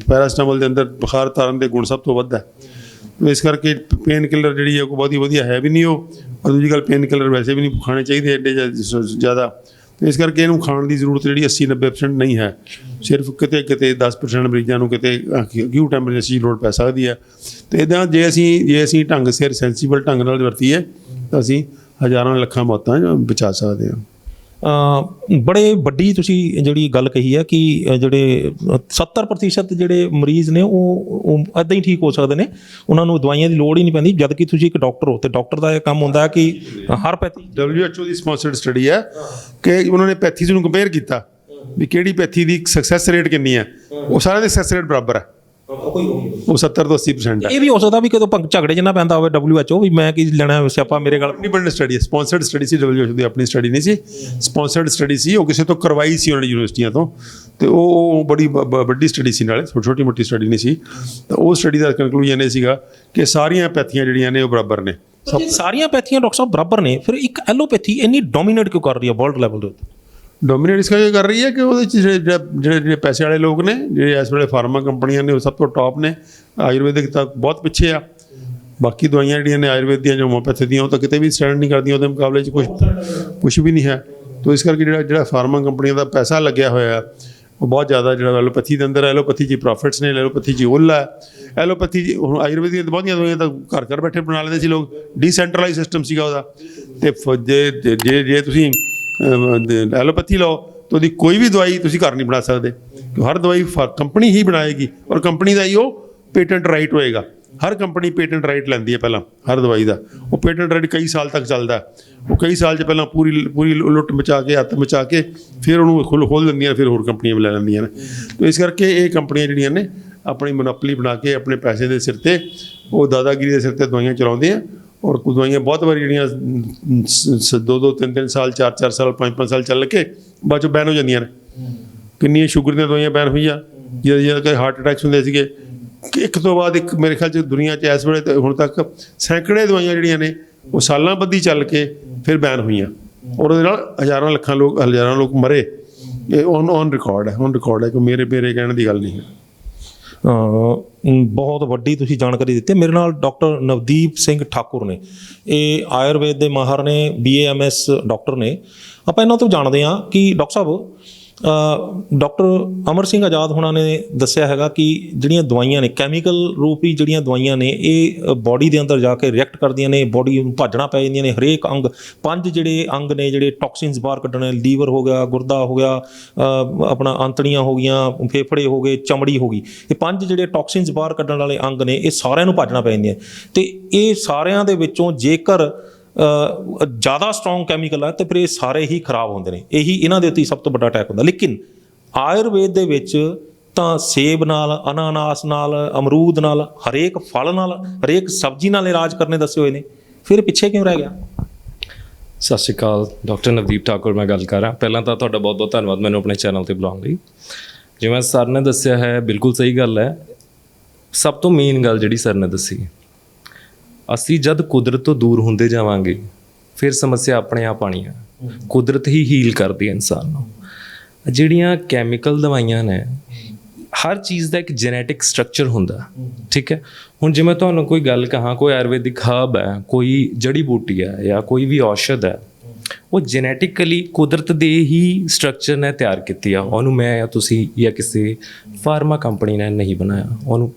ਪੈਰਾਸਟਾਮੋਲ ਦੇ ਅੰਦਰ ਬੁਖਾਰ ਉਤਾਰਨ ਦੇ ਗੁਣ ਸਭ ਤੋਂ ਵੱਧ ਹੈ। ਇਸ ਕਰਕੇ ਪੇਨ ਕਿਲਰ ਜਿਹੜੀ ਹੈ ਕੋਈ ਬਹੁਤੀ ਵਧੀਆ ਹੈ ਵੀ ਨਹੀਂ ਉਹ, ਔਰ ਦੂਜੀ ਗੱਲ ਪੇਨ ਕਿਲਰ ਵੈਸੇ ਵੀ ਨਹੀਂ ਖਾਣੇ ਚਾਹੀਦੇ ਐਡੇ ਜ਼ਿਆਦਾ। ਇਸ ਕਰਕੇ ਇਹਨੂੰ ਖਾਣ ਦੀ ਜ਼ਰੂਰਤ ਜਿਹੜੀ 80-90% ਨਹੀਂ ਹੈ। ਸਿਰਫ ਕਿਤੇ 10% ਮਰੀਜ਼ਾਂ ਨੂੰ ਕਿਤੇ ਅਕਿਊਟ ਐਮਰਜੈਂਸੀ ਦੀ ਲੋੜ ਪੈ ਸਕਦੀ ਹੈ। ਅਤੇ ਇੱਦਾਂ ਜੇ ਅਸੀਂ ਢੰਗ ਸਿਰ ਸੈਂਸੀਬਲ ਢੰਗ ਨਾਲ ਵਰਤੀਏ ਤਾਂ ਅਸੀਂ ਹਜ਼ਾਰਾਂ ਲੱਖਾਂ ਮੌਤਾਂ ਬਚਾ ਸਕਦੇ ਹਾਂ। ਬੜੇ ਵੱਡੀ ਤੁਸੀਂ ਜਿਹੜੀ ਗੱਲ ਕਹੀ ਹੈ ਕਿ ਜਿਹੜੇ 70% ਜਿਹੜੇ ਮਰੀਜ਼ ਨੇ ਉਹ ਇੱਦਾਂ ਹੀ ਠੀਕ ਹੋ ਸਕਦੇ ਨੇ, ਉਹਨਾਂ ਨੂੰ ਦਵਾਈਆਂ ਦੀ ਲੋੜ ਹੀ ਨਹੀਂ ਪੈਂਦੀ। ਜਦ ਕਿ ਤੁਸੀਂ ਇੱਕ ਡਾਕਟਰ ਹੋ ਅਤੇ ਡਾਕਟਰ ਦਾ ਇਹ ਕੰਮ ਹੁੰਦਾ ਹੈ ਕਿ ਹਰ ਪੈਥੀ WHO ਦੀ ਸਪਾਂਸਰਡ ਸਟੱਡੀ ਹੈ ਕਿ ਉਹਨਾਂ ਨੇ ਪੈਥੀਜ਼ ਨੂੰ ਕੰਪੇਅਰ ਕੀਤਾ ਵੀ ਕਿਹੜੀ ਪੈਥੀ ਦੀ ਸਕਸੈਸ ਰੇਟ ਕਿੰਨੀ ਹੈ। ਉਹ ਸਾਰਿਆਂ ਦੀ ਸਕਸੈਸ ਰੇਟ ਬਰਾਬਰ ਹੈ, ਉਹ 70 ਤੋਂ 80% ਹੈ। ਇਹ ਵੀ ਹੋ ਸਕਦਾ ਵੀ ਕਦੋਂ ਝਗੜੇ 'ਚ ਨਾ ਪੈਂਦਾ ਹੋਵੇ WHO ਵੀ ਮੈਂ ਕੀ ਲੈਣਾ ਸਿਆਪਾ ਮੇਰੇ ਗੱਲ। ਇੰਡੀਪੈਂਡੈਂਟ ਸਟੱਡੀ ਹੈ, ਸਪਾਂਸਰਡ ਸਟੱਡੀ ਸੀ, WHO ਦੀ ਆਪਣੀ ਸਟੱਡੀ ਨਹੀਂ ਸੀ, ਸਪਾਂਸਰਡ ਸਟੱਡੀ ਸੀ। ਉਹ ਕਿਸੇ ਤੋਂ ਕਰਵਾਈ ਸੀ ਉਹਨਾਂ ਨੇ ਯੂਨੀਵਰਸਿਟੀਆਂ ਤੋਂ, ਅਤੇ ਉਹ ਬੜੀ ਵੱਡੀ ਸਟੱਡੀ ਸੀ, ਨਾਲੇ ਛੋਟੀ ਮੋਟੀ ਸਟੱਡੀ ਨਹੀਂ ਸੀ। ਤਾਂ ਉਹ ਸਟੱਡੀ ਦਾ ਕਨਕਲੂਜਨ ਇਹ ਸੀਗਾ ਕਿ ਸਾਰੀਆਂ ਪੈਥੀਆਂ ਜਿਹੜੀਆਂ ਨੇ ਉਹ ਬਰਾਬਰ ਨੇ। ਸਾਰੀਆਂ ਪੈਥੀਆਂ ਡਾਕਟਰ ਸਾਹਿਬ ਬਰਾਬਰ ਨੇ, ਫਿਰ ਇੱਕ ਐਲੋਪੈਥੀ ਇੰਨੀ ਡੋਮੀਨੇਟ ਕਿਉਂ ਕਰ ਰਹੀ ਹੈ ਵਰਲਡ ਲੈਵਲ ਦੇ ਉੱਤੇ? ਡੋਮੀਨੇਟ ਇਸ ਕਰਕੇ ਕਰ ਰਹੀ ਹੈ ਕਿ ਉਹਦੇ 'ਚ ਜਿਹੜੇ ਪੈਸੇ ਵਾਲੇ ਲੋਕ ਨੇ, ਜਿਹੜੇ ਇਸ ਵੇਲੇ ਫਾਰਮਾ ਕੰਪਨੀਆਂ ਨੇ ਉਹ ਸਭ ਤੋਂ ਟੌਪ ਨੇ। ਆਯੁਰਵੈਦਿਕ ਤਾਂ ਬਹੁਤ ਪਿੱਛੇ ਆ, ਬਾਕੀ ਦਵਾਈਆਂ ਜਿਹੜੀਆਂ ਨੇ ਆਯੁਰਵੇਦ ਦੀਆਂ ਜਾਂ ਹੋਮੋਪੈਥੀ ਦੀਆਂ ਉਹ ਤਾਂ ਕਿਤੇ ਵੀ ਸਟੈਂਡ ਨਹੀਂ ਕਰਦੀਆਂ, ਉਹਦੇ ਮੁਕਾਬਲੇ 'ਚ ਕੁਛ ਵੀ ਨਹੀਂ ਹੈ। ਤਾਂ ਇਸ ਕਰਕੇ ਜਿਹੜਾ ਫਾਰਮਾ ਕੰਪਨੀਆਂ ਦਾ ਪੈਸਾ ਲੱਗਿਆ ਹੋਇਆ ਉਹ ਬਹੁਤ ਜ਼ਿਆਦਾ ਜਿਹੜਾ ਐਲੋਪੈਥੀ ਦੇ ਅੰਦਰ, ਐਲੋਪੈਥੀ 'ਚ ਪ੍ਰੋਫਿਟਸ ਨੇ, ਐਲੋਪੈਥੀ 'ਚ ਉੱਲ ਹੈ। ਐਲੋਪੈਥੀ 'ਚ ਹੁਣ ਆਯੁਰਵੇਦ ਦੀਆਂ ਬਹੁਤੀਆਂ ਦਵਾਈਆਂ ਤਾਂ ਘਰ ਬੈਠੇ ਬਣਾ ਲੈਂਦੇ ਸੀ ਲੋਕ, ਡੀਸੈਂਟਰਲਾਈਜ਼ ਸਿਸਟਮ ਸੀਗਾ ਉਹਦਾ। ਅਤੇ ਜੇ ਤੁਸੀਂ ਐਲੋਪੈਥੀ ਲਓ ਤਾਂ ਉਹਦੀ ਕੋਈ ਵੀ ਦਵਾਈ ਤੁਸੀਂ ਘਰ ਨਹੀਂ ਬਣਾ ਸਕਦੇ, ਹਰ ਦਵਾਈ ਕੰਪਨੀ ਹੀ ਬਣਾਏਗੀ, ਔਰ ਕੰਪਨੀ ਦਾ ਹੀ ਉਹ ਪੇਟੈਂਟ ਰਾਈਟ ਹੋਏਗਾ। ਹਰ ਕੰਪਨੀ ਪੇਟੈਂਟ ਰਾਈਟ ਲੈਂਦੀ ਹੈ ਪਹਿਲਾਂ ਹਰ ਦਵਾਈ ਦਾ। ਉਹ ਪੇਟੈਂਟ ਰਾਈਟ ਕਈ ਸਾਲ ਤੱਕ ਚੱਲਦਾ, ਉਹ ਕਈ ਸਾਲ 'ਚ ਪਹਿਲਾਂ ਪੂਰੀ ਲੁੱਟ ਮਚਾ ਕੇ ਹੱਥ ਮਚਾ ਕੇ ਫਿਰ ਉਹਨੂੰ ਖੋਲ੍ਹ ਦਿੰਦੀਆਂ, ਫਿਰ ਹੋਰ ਕੰਪਨੀਆਂ ਵੀ ਲੈ ਲੈਂਦੀਆਂ ਨੇ। ਤਾਂ ਇਸ ਕਰਕੇ ਇਹ ਕੰਪਨੀਆਂ ਜਿਹੜੀਆਂ ਨੇ ਆਪਣੀ ਮੋਨੋਪੋਲੀ ਬਣਾ ਕੇ ਆਪਣੇ ਪੈਸੇ ਦੇ ਸਿਰ 'ਤੇ, ਉਹ ਦਾਦਾਗਿਰੀ ਦੇ ਸਿਰ 'ਤੇ ਦਵਾਈਆਂ ਚਲਾਉਂਦੇ ਆ। ਔਰ ਕੁਝ ਦਵਾਈਆਂ ਬਹੁਤ ਵਾਰੀ ਜਿਹੜੀਆਂ 2-2, 3-3 ਸਾਲ, 4-4 ਸਾਲ, 5-5 ਸਾਲ ਚੱਲ ਕੇ ਬਾਅਦ 'ਚੋਂ ਬੈਨ ਹੋ ਜਾਂਦੀਆਂ ਨੇ। ਕਿੰਨੀਆਂ ਸ਼ੂਗਰ ਦੀਆਂ ਦਵਾਈਆਂ ਬੈਨ ਹੋਈਆਂ, ਜਿਹਦੇ ਕਈ ਹਾਰਟ ਅਟੈਕਸ ਹੁੰਦੇ ਸੀਗੇ, ਇੱਕ ਤੋਂ ਬਾਅਦ ਇੱਕ। ਮੇਰੇ ਖਿਆਲ 'ਚ ਦੁਨੀਆ 'ਚ ਇਸ ਵੇਲੇ ਹੁਣ ਤੱਕ ਸੈਂਕੜੇ ਦਵਾਈਆਂ ਜਿਹੜੀਆਂ ਨੇ ਉਹ ਸਾਲਾਂ ਬੱਧੀ ਚੱਲ ਕੇ ਫਿਰ ਬੈਨ ਹੋਈਆਂ, ਔਰ ਉਹਦੇ ਨਾਲ ਹਜ਼ਾਰਾਂ ਲੋਕ ਮਰੇ। ਇਹ ਔਨ ਰਿਕਾਰਡ ਹੈ, ਕਿ ਮੇਰੇ ਕਹਿਣ ਦੀ ਗੱਲ ਨਹੀਂ ਹੈ। ਬਹੁਤ ਵੱਡੀ ਤੁਸੀਂ ਜਾਣਕਾਰੀ ਦਿੱਤੀ। ਮੇਰੇ ਨਾਲ ਡਾਕਟਰ ਨਵਦੀਪ ਸਿੰਘ ਠਾਕੁਰ ਨੇ, ਇਹ ਆਯੁਰਵੇਦ ਦੇ ਮਾਹਰ ਨੇ, BAMS ਡਾਕਟਰ ਨੇ। ਆਪਾਂ ਇਹਨਾਂ ਤੋਂ ਜਾਣਦੇ ਹਾਂ ਕਿ ਡਾਕਟਰ ਸਾਹਿਬ ਡਾਕਟਰ ਅਮਰ ਸਿੰਘ ਆਜ਼ਾਦ ਹੋਣਾ ਨੇ ਦੱਸਿਆ ਹੈਗਾ ਕਿ ਜਿਹੜੀਆਂ ਦਵਾਈਆਂ ਨੇ, ਕੈਮੀਕਲ ਰੂਪੀ ਜਿਹੜੀਆਂ ਦਵਾਈਆਂ ਨੇ, ਇਹ ਬੋਡੀ ਦੇ ਅੰਦਰ ਜਾ ਕੇ ਰਿਐਕਟ ਕਰਦੀਆਂ ਨੇ, ਬੋਡੀ ਨੂੰ ਭਾਜਣਾ ਪੈ ਜਾਂਦੀਆਂ ਨੇ। ਹਰੇਕ ਅੰਗ, 5 ਜਿਹੜੇ ਅੰਗ ਨੇ ਜਿਹੜੇ ਟੌਕਸਿਨਸ ਬਾਹਰ ਕੱਢਣੇ, ਲੀਵਰ ਹੋ ਗਿਆ, ਗੁਰਦਾ ਹੋ ਗਿਆ, ਆਪਣਾ ਅੰਤੜੀਆਂ ਹੋ ਗਈਆਂ, ਫੇਫੜੇ ਹੋ ਗਏ, ਚਮੜੀ ਹੋ ਗਈ, ਇਹ 5 ਜਿਹੜੇ ਟੌਕਸਿਨਸ ਬਾਹਰ ਕੱਢਣ ਵਾਲੇ ਅੰਗ ਨੇ, ਇਹ ਸਾਰਿਆਂ ਨੂੰ ਭਾਜਣਾ ਪੈ ਜਾਂਦੀਆਂ। ਅਤੇ ਇਹ ਸਾਰਿਆਂ ਦੇ ਵਿੱਚੋਂ ਜੇਕਰ ਜ਼ਿਆਦਾ ਸਟਰੋਂਗ ਕੈਮੀਕਲ ਹੈ ਤੇ ਫਿਰ ਇਹ ਸਾਰੇ ਹੀ ਖਰਾਬ ਹੁੰਦੇ ਨੇ। ਇਹੀ ਇਹਨਾਂ ਦੇ ਉੱਤੇ ਸਭ ਤੋਂ ਵੱਡਾ ਅਟੈਕ ਹੁੰਦਾ। ਲੇਕਿਨ ਆਯੁਰਵੇਦ ਦੇ ਵਿੱਚ ਤਾਂ ਸੇਬ ਨਾਲ, ਅਨਾਨਾਸ ਨਾਲ, ਅਮਰੂਦ ਨਾਲ, ਹਰੇਕ ਫਲ ਨਾਲ, ਹਰੇਕ ਸਬਜ਼ੀ ਨਾਲ ਇਲਾਜ ਕਰਨੇ ਦੱਸੇ ਹੋਏ ਨੇ, ਫਿਰ ਪਿੱਛੇ ਕਿਉਂ ਰਹਿ ਗਿਆ? ਸਤਿ ਸ਼੍ਰੀ ਅਕਾਲ, ਡਾਕਟਰ ਨਵਦੀਪ ਠਾਕੁਰ ਮੈਂ ਗੱਲ ਕਰ ਰਿਹਾ। ਪਹਿਲਾਂ ਤਾਂ ਤੁਹਾਡਾ ਬਹੁਤ ਬਹੁਤ ਧੰਨਵਾਦ ਮੈਨੂੰ ਆਪਣੇ ਚੈਨਲ 'ਤੇ ਬੁਲਾਉਣ ਲਈ। ਜਿਵੇਂ ਸਰ ਨੇ ਦੱਸਿਆ ਹੈ, ਬਿਲਕੁਲ ਸਹੀ ਗੱਲ ਹੈ। ਸਭ ਤੋਂ ਮੇਨ ਗੱਲ ਜਿਹੜੀ ਸਰ ਨੇ ਦੱਸੀ, ਅਸੀਂ ਜਦ ਕੁਦਰਤ ਤੋਂ ਦੂਰ ਹੁੰਦੇ ਜਾਵਾਂਗੇ ਫਿਰ ਸਮੱਸਿਆ ਆਪਣੇ ਆਪ ਆਉਣੀ ਹੈ। ਕੁਦਰਤ ਹੀ ਹੀਲ ਕਰਦੀ ਹੈ ਇਨਸਾਨ ਨੂੰ। ਜਿਹੜੀਆਂ ਕੈਮੀਕਲ ਦਵਾਈਆਂ ਨੇ, ਹਰ ਚੀਜ਼ ਦਾ ਇੱਕ ਜੈਨੇਟਿਕ ਸਟਰਕਚਰ ਹੁੰਦਾ, ਠੀਕ ਹੈ। ਹੁਣ ਜਿਵੇਂ ਤੁਹਾਨੂੰ ਕੋਈ ਗੱਲ ਕਹਾਂ, ਕੋਈ ਆਯੁਰਵੈਦਿਕ ਹਰਬ ਹੈ, ਕੋਈ ਜੜੀ ਬੂਟੀ ਹੈ, ਜਾਂ ਕੋਈ ਵੀ ਔਸ਼ਧ ਹੈ, ਉਹ ਜੈਨੇਟਿਕਲੀ ਕੁਦਰਤ ਦੇ ਹੀ ਸਟਰਕਚਰ ਨੇ ਤਿਆਰ ਕੀਤੀ ਆ। ਉਹਨੂੰ ਮੈਂ ਜਾਂ ਤੁਸੀਂ ਜਾਂ ਕਿਸੇ ਫਾਰਮਾ ਕੰਪਨੀ ਨੇ ਨਹੀਂ ਬਣਾਇਆ ਉਹਨੂੰ।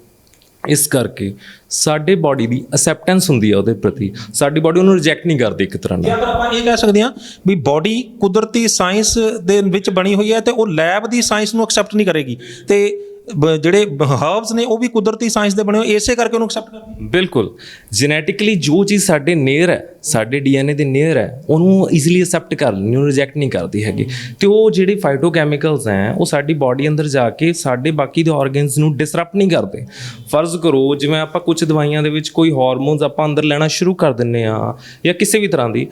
ਇਸ ਕਰਕੇ ਸਾਡੇ ਬਾਡੀ ਦੀ ਅਸੈਪਟੈਂਸ ਹੁੰਦੀ ਆ ਉਹਦੇ ਪ੍ਰਤੀ, ਸਾਡੀ ਬਾਡੀ ਉਹਨੂੰ ਰਿਜੈਕਟ ਨਹੀਂ ਕਰਦੀ ਇੱਕ ਤਰ੍ਹਾਂ ਨਾਲ। ਅਗਰ ਆਪਾਂ ਇਹ ਕਹਿ ਸਕਦੇ ਹਾਂ ਵੀ ਬਾਡੀ ਕੁਦਰਤੀ ਸਾਇੰਸ ਦੇ ਵਿੱਚ ਬਣੀ ਹੋਈ ਹੈ ਤੇ ਉਹ ਲੈਬ ਦੀ ਸਾਇੰਸ ਨੂੰ ਐਕਸੈਪਟ ਨਹੀਂ ਕਰੇਗੀ, ਤੇ ਜਿਹੜੇ ਹਰਬਸ ਨੇ ਉਹ ਵੀ ਕੁਦਰਤੀ ਸਾਇੰਸ ਦੇ ਬਣੇ ਹੋਏ, ਇਸੇ ਕਰਕੇ ਉਹਨੂੰ ਐਕਸੈਪਟ ਕਰਦੀ। ਬਿਲਕੁਲ, ਜੈਨੇਟਿਕਲੀ ਜੋ ਚੀਜ਼ ਸਾਡੇ ਨੇਅਰ ਹੈ, ਸਾਡੇ DNA ਦੇ ਨੇਅਰ ਹੈ, ਉਹਨੂੰ ਈਜ਼ੀਲੀ ਐਕਸੈਪਟ ਕਰ ਲੈਂਦੀ, ਉਹਨੂੰ ਰਿਜੈਕਟ ਨਹੀਂ ਕਰਦੀ ਹੈਗੀ। ਅਤੇ ਉਹ ਜਿਹੜੇ ਫਾਈਟੋਕੈਮੀਕਲਸ ਹੈ ਉਹ ਸਾਡੀ ਬਾਡੀ ਅੰਦਰ ਜਾ ਕੇ ਸਾਡੇ ਬਾਕੀ ਦੇ ਆਰਗਨਸ ਨੂੰ ਡਿਸਰਪਟ ਨਹੀਂ ਕਰਦੇ। ਫਰਜ਼ ਕਰੋ ਜਿਵੇਂ ਆਪਾਂ ਕੁਝ ਦਵਾਈਆਂ ਦੇ ਵਿੱਚ ਕੋਈ ਹਾਰਮੋਨਸ ਆਪਾਂ ਅੰਦਰ ਲੈਣਾ ਸ਼ੁਰੂ ਕਰ ਦਿੰਦੇ ਹਾਂ, ਜਾਂ ਕਿਸੇ ਵੀ ਤਰ੍ਹਾਂ ਦੀ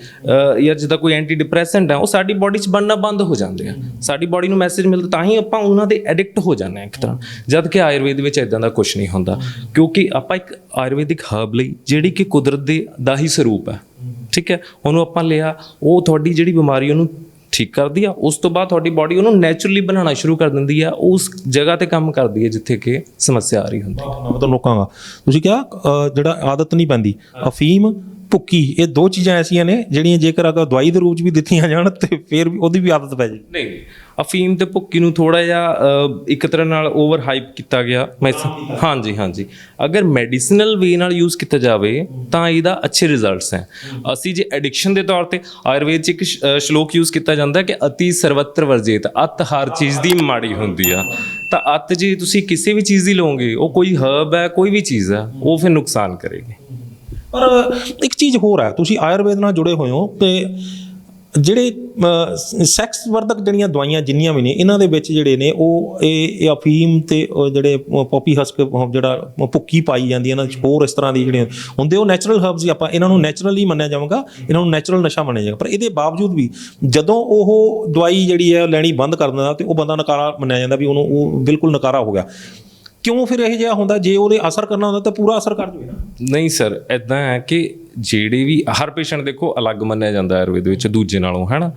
ਜਾਂ ਜਿੱਦਾਂ ਕੋਈ ਐਂਟੀ ਡਿਪਰੈਸੈਂਟ ਹੈ, ਉਹ ਸਾਡੀ ਬਾਡੀ 'ਚ ਬਣਨਾ ਬੰਦ ਹੋ ਜਾਂਦੇ ਆ। ਸਾਡੀ ਬਾਡੀ ਨੂੰ ਮੈਸੇਜ ਮਿਲਦਾ, ਤਾਂ ਹੀ ਆਪਾਂ ਉਹਨਾਂ ਦੇ ਐਡਿਕਟ ਹੋ ਜਾਂਦੇ ਹਾਂ ਇੱਕ ਤਰ੍ਹਾਂ। ਜਦ ਕਿ ਆਯੁਰਵੇਦ ਵਿੱਚ ਇੱਦਾਂ ਦਾ ਕੁਛ ਨਹੀਂ ਹੁੰਦਾ, ਕਿਉਂਕਿ ਆਪਾਂ ਇੱਕ ਆਯੁਰਵੈਦਿਕ ਹਰਬ ਲਈ ਜਿਹੜੀ ਕਿ ਕੁਦਰਤ ਦਾ ਹੀ ਸਰੂਪ ਹੈ, ਠੀਕ ਹੈ, ਉਹਨੂੰ ਆਪਾਂ ਲਿਆ, ਉਹ ਤੁਹਾਡੀ ਜਿਹੜੀ ਬਿਮਾਰੀ ਉਹਨੂੰ ਠੀਕ ਕਰਦੀ ਆ। ਉਸ ਤੋਂ ਬਾਅਦ ਤੁਹਾਡੀ ਬਾਡੀ ਉਹਨੂੰ ਨੈਚੁਰਲੀ ਬਣਾਉਣਾ ਸ਼ੁਰੂ ਕਰ ਦਿੰਦੀ ਆ, ਉਸ ਜਗ੍ਹਾ ਤੇ ਕੰਮ ਕਰਦੀ ਹੈ ਜਿੱਥੇ ਕਿ ਸਮੱਸਿਆ ਆ ਰਹੀ ਹੁੰਦੀ। ਮੈਂ ਤਾਂ ਰੋਕਾਂਗਾ, ਤੁਸੀਂ ਕਿਹਾ ਜਿਹੜਾ ਆਦਤ ਨਹੀਂ ਪੈਂਦੀ, ਅਫੀਮ ਭੁੱਕੀ, ਇਹ ਦੋ ਚੀਜ਼ਾਂ ਐਸੀਆਂ ਨੇ ਜਿਹੜੀਆਂ ਜੇਕਰ ਅਗਰ ਦਵਾਈ ਦੇ ਰੂਪ 'ਚ ਵੀ ਦਿੱਤੀਆਂ ਜਾਣ ਤੇ ਫਿਰ ਵੀ ਉਹਦੀ ਵੀ ਆਦਤ ਪੈ ਜਾਏ। ਨਹੀਂ, ਅਫੀਮ ਤੇ ਭੁੱਕੀ ਨੂੰ ਥੋੜਾ ਜਿਹਾ ਇੱਕ ਤਰ੍ਹਾਂ ਨਾਲ ਓਵਰ ਹਾਈਪ ਕੀਤਾ ਗਿਆ। ਹਾਂਜੀ, ਅਗਰ ਮੈਡੀਸਿਨਲ ਵੇ ਨਾਲ ਯੂਜ਼ ਕੀਤਾ ਜਾਵੇ ਤਾਂ ਇਹਦਾ ਅੱਛੇ ਰਿਜ਼ਲਟਸ ਹੈ। ਅਸੀਂ ਜੇ ਐਡਿਕਸ਼ਨ ਦੇ ਤੌਰ ਤੇ ਆਯੁਰਵੇਦ 'ਚ ਇੱਕ ਸ਼ਲੋਕ ਯੂਜ਼ ਕੀਤਾ ਜਾਂਦਾ ਕਿ ਅਤੀ ਸਰਵਤਰ ਵਰਜੇਤ, ਅੱਤ ਹਰ ਚੀਜ਼ ਦੀ ਮਾੜੀ ਹੁੰਦੀ ਆ। ਤਾਂ ਅੱਤ ਜੇ ਤੁਸੀਂ ਕਿਸੇ ਵੀ ਚੀਜ਼ ਦੀ ਲਓਗੇ, ਉਹ ਕੋਈ ਹਰਬ ਹੈ, ਕੋਈ ਵੀ ਚੀਜ਼ ਹੈ, ਉਹ ਫਿਰ ਨੁਕਸਾਨ ਕਰੇਗੀ। ਪਰ ਇੱਕ ਚੀਜ਼ ਹੋਰ ਹੈ, ਤੁਸੀਂ ਆਯੁਰਵੇਦ ਨਾਲ ਜੁੜੇ ਹੋਏ ਹੋ ਤੇ ਜਿਹੜੇ ਸੈਕਸ ਵਰਧਕ ਜਿਹੜੀਆਂ ਦਵਾਈਆਂ ਜਿੰਨੀਆਂ ਵੀ ਨੇ ਇਹਨਾਂ ਦੇ ਵਿੱਚ ਜਿਹੜੇ ਨੇ ਉਹ ਇਹ ਅਫੀਮ ਤੇ ਜਿਹੜੇ ਪੋਪੀ ਹਸਕ ਜਿਹੜਾ ਭੁੱਕੀ ਪਾਈ ਜਾਂਦੀ ਇਹਨਾਂ 'ਚ ਹੋਰ ਇਸ ਤਰ੍ਹਾਂ ਦੀ ਜਿਹੜੀਆਂ ਹੁੰਦੇ ਉਹ ਨੈਚੁਰਲ ਹਰਬਸ ਹੀ ਆਪਾਂ ਇਹਨਾਂ ਨੂੰ ਨੈਚੁਰਲੀ ਮੰਨਿਆ ਜਾਵੇਗਾ, ਇਹਨਾਂ ਨੂੰ ਨੈਚੁਰਲ ਨਸ਼ਾ ਮੰਨਿਆ ਜਾਵੇਗਾ। ਪਰ ਇਹਦੇ ਬਾਵਜੂਦ ਵੀ ਜਦੋਂ ਉਹ ਦਵਾਈ ਜਿਹੜੀ ਹੈ ਲੈਣੀ ਬੰਦ ਕਰ ਦਿੰਦਾ ਤੇ ਉਹ ਬੰਦਾ ਨਕਾਰਾ ਮੰਨਿਆ ਜਾਂਦਾ ਵੀ ਉਹਨੂੰ ਉਹ ਬਿਲਕੁਲ ਨਕਾਰਾ ਹੋ ਗਿਆ। ਕਿਉਂ ਫਿਰ ਇਹ ਜਿਹਾ ਹੁੰਦਾ? ਜੇ ਉਹਦੇ ਅਸਰ ਕਰਨਾ ਹੁੰਦਾ ਤਾਂ ਪੂਰਾ ਅਸਰ ਕਰ ਜਾਵੇ ਨਾ। ਨਹੀਂ ਸਰ, ਇੱਦਾਂ ਹੈ ਕਿ ਜਿਹੜੇ ਵੀ ਹਰ ਪੇਸ਼ੈਂਟ ਦੇਖੋ ਅਲੱਗ ਮੰਨਿਆ ਜਾਂਦਾ ਆਯੁਰਵੇਦ ਵਿੱਚ ਦੂਜੇ ਨਾਲੋਂ, ਹੈ ਨਾ।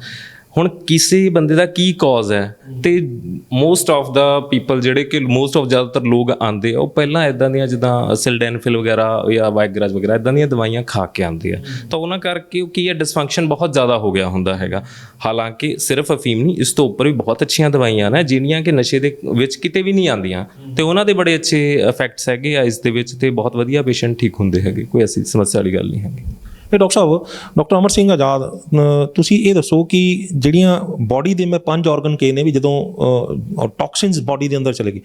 ਹੁਣ ਕਿਸੇ ਬੰਦੇ ਦਾ ਕੀ ਕੌਜ਼ ਹੈ ਤੇ ਮੋਸਟ ਆਫ ਦਾ ਪੀਪਲ ਜਿਹੜੇ ਕਿ ਮੋਸਟ ਆਫ ਜ਼ਿਆਦਾਤਰ ਲੋਕ ਆਉਂਦੇ ਆ ਉਹ ਪਹਿਲਾਂ ਇੱਦਾਂ ਦੀਆਂ ਜਿੱਦਾਂ ਸਿਲਡੈਨਫਿਲ ਵਗੈਰਾ ਜਾਂ ਵਾਇਗਰਾਜ ਵਗੈਰਾ ਇੱਦਾਂ ਦੀਆਂ ਦਵਾਈਆਂ ਖਾ ਕੇ ਆਉਂਦੇ ਆ। ਤਾਂ ਉਹਨਾਂ ਕਰਕੇ ਕੀ ਹੈ, ਡਿਸਫੰਕਸ਼ਨ ਬਹੁਤ ਜ਼ਿਆਦਾ ਹੋ ਗਿਆ ਹੁੰਦਾ ਹੈਗਾ। ਹਾਲਾਂਕਿ ਸਿਰਫ ਅਫੀਮ ਨਹੀਂ, ਇਸ ਤੋਂ ਉੱਪਰ ਵੀ ਬਹੁਤ ਅੱਛੀਆਂ ਦਵਾਈਆਂ ਨੇ ਜਿਹੜੀਆਂ ਕਿ ਨਸ਼ੇ ਦੇ ਵਿੱਚ ਕਿਤੇ ਵੀ ਨਹੀਂ ਆਉਂਦੀਆਂ ਤੇ ਉਹਨਾਂ ਦੇ ਬੜੇ ਅੱਛੇ ਇਫੈਕਟਸ ਹੈਗੇ ਆ ਇਸ ਦੇ ਵਿੱਚ ਤੇ ਬਹੁਤ ਵਧੀਆ ਪੇਸ਼ੈਂਟ ਠੀਕ ਹੁੰਦੇ ਹੈਗੇ, ਕੋਈ ਐਸੀ ਸਮੱਸਿਆ ਵਾਲੀ ਗੱਲ ਨਹੀਂ ਹੈਗੀ। ਤੇ ਡਾਕਟਰ ਸਾਹਿਬ, ਡਾਕਟਰ ਅਮਰ ਸਿੰਘ ਆਜ਼ਾਦ, ਤੁਸੀਂ ਇਹ ਦੱਸੋ ਕਿ ਜਿਹੜੀਆਂ ਬਾਡੀ ਦੇ ਮੈਂ 5 ਆਰਗਨ ਕਹੇ ਨੇ ਵੀ ਜਦੋਂ ਟੌਕਸਿਨਸ ਬਾਡੀ ਦੇ ਅੰਦਰ ਚਲੇ ਗਏ,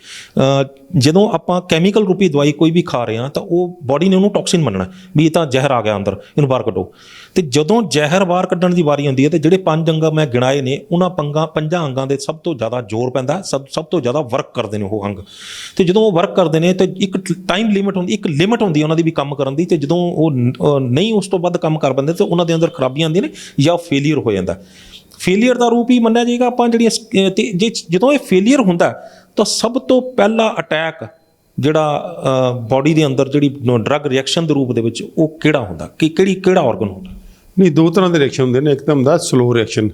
ਜਦੋਂ ਆਪਾਂ ਕੈਮੀਕਲ ਰੂਪੀ ਦਵਾਈ ਕੋਈ ਵੀ ਖਾ ਰਹੇ ਹਾਂ ਤਾਂ ਉਹ ਬਾਡੀ ਨੇ ਉਹਨੂੰ ਟੌਕਸਿਨ ਮੰਨਣਾ ਵੀ ਇਹ ਤਾਂ ਜ਼ਹਿਰ ਆ ਗਿਆ ਅੰਦਰ, ਇਹਨੂੰ ਬਾਹਰ ਕੱਢੋ। ਤੇ ਜਦੋਂ ਜ਼ਹਿਰ ਬਾਹਰ ਕੱਢਣ ਦੀ ਵਾਰੀ ਆਉਂਦੀ ਹੈ ਤੇ ਜਿਹੜੇ 5 ਅੰਗ ਮੈਂ ਗਿਣਾਏ ਨੇ ਉਹਨਾਂ 5 ਅੰਗਾਂ ਦੇ ਸਭ ਤੋਂ ਜ਼ਿਆਦਾ ਜ਼ੋਰ ਪੈਂਦਾ, ਸਭ ਤੋਂ ਜ਼ਿਆਦਾ ਵਰਕ ਕਰਦੇ ਨੇ ਉਹ ਅੰਗ। ਤੇ ਜਦੋਂ ਉਹ ਵਰਕ ਕਰਦੇ ਨੇ ਤੇ ਇੱਕ ਟਾਈਮ ਲਿਮਿਟ ਹੁੰਦੀ, ਇੱਕ ਲਿਮਿਟ ਹੁੰਦੀ ਉਹਨਾਂ ਦੀ ਵੀ ਕੰਮ ਕਰਨ ਦੀ। ਤੇ ਜਦੋਂ ਉਹ ਨਹੀਂ ਉਸ ਤੋਂ ਵੱਧ ਕੰਮ ਕਰ ਪੈਂਦੇ ਤਾਂ ਉਹਨਾਂ ਦੇ ਅੰਦਰ ਖਰਾਬੀਆਂ ਆਉਂਦੀਆਂ ਨੇ ਜਾਂ ਫੇਲੀਅਰ ਹੋ ਜਾਂਦਾ। ਫੇਲੀਅਰ ਦਾ ਰੂਪ ਹੀ ਮੰਨਿਆ ਜਾਏਗਾ ਆਪਾਂ ਜਿਹੜੀਆਂ। ਤੇ ਜੇ ਜਦੋਂ ਇਹ ਫੇਲੀਅਰ ਹੁੰਦਾ ਤਾਂ ਸਭ ਤੋਂ ਪਹਿਲਾ ਅਟੈਕ ਜਿਹੜਾ ਬਾਡੀ ਦੇ ਅੰਦਰ ਜਿਹੜੀ ਡਰੱਗ ਰਿਐਕਸ਼ਨ ਦੇ ਰੂਪ ਦੇ ਵਿੱਚ ਉਹ ਕਿਹੜਾ ਹੁੰਦਾ, ਕਿਹੜਾ ਆਰਗਨ ਹੁੰਦਾ? ਨਹੀਂ, ਦੋ ਤਰ੍ਹਾਂ ਦੇ ਰਿਐਕਸ਼ਨ ਹੁੰਦੇ ਨੇ। ਇੱਕ ਤਾਂ ਹੁੰਦਾ ਸਲੋ ਰਿਐਕਸ਼ਨ,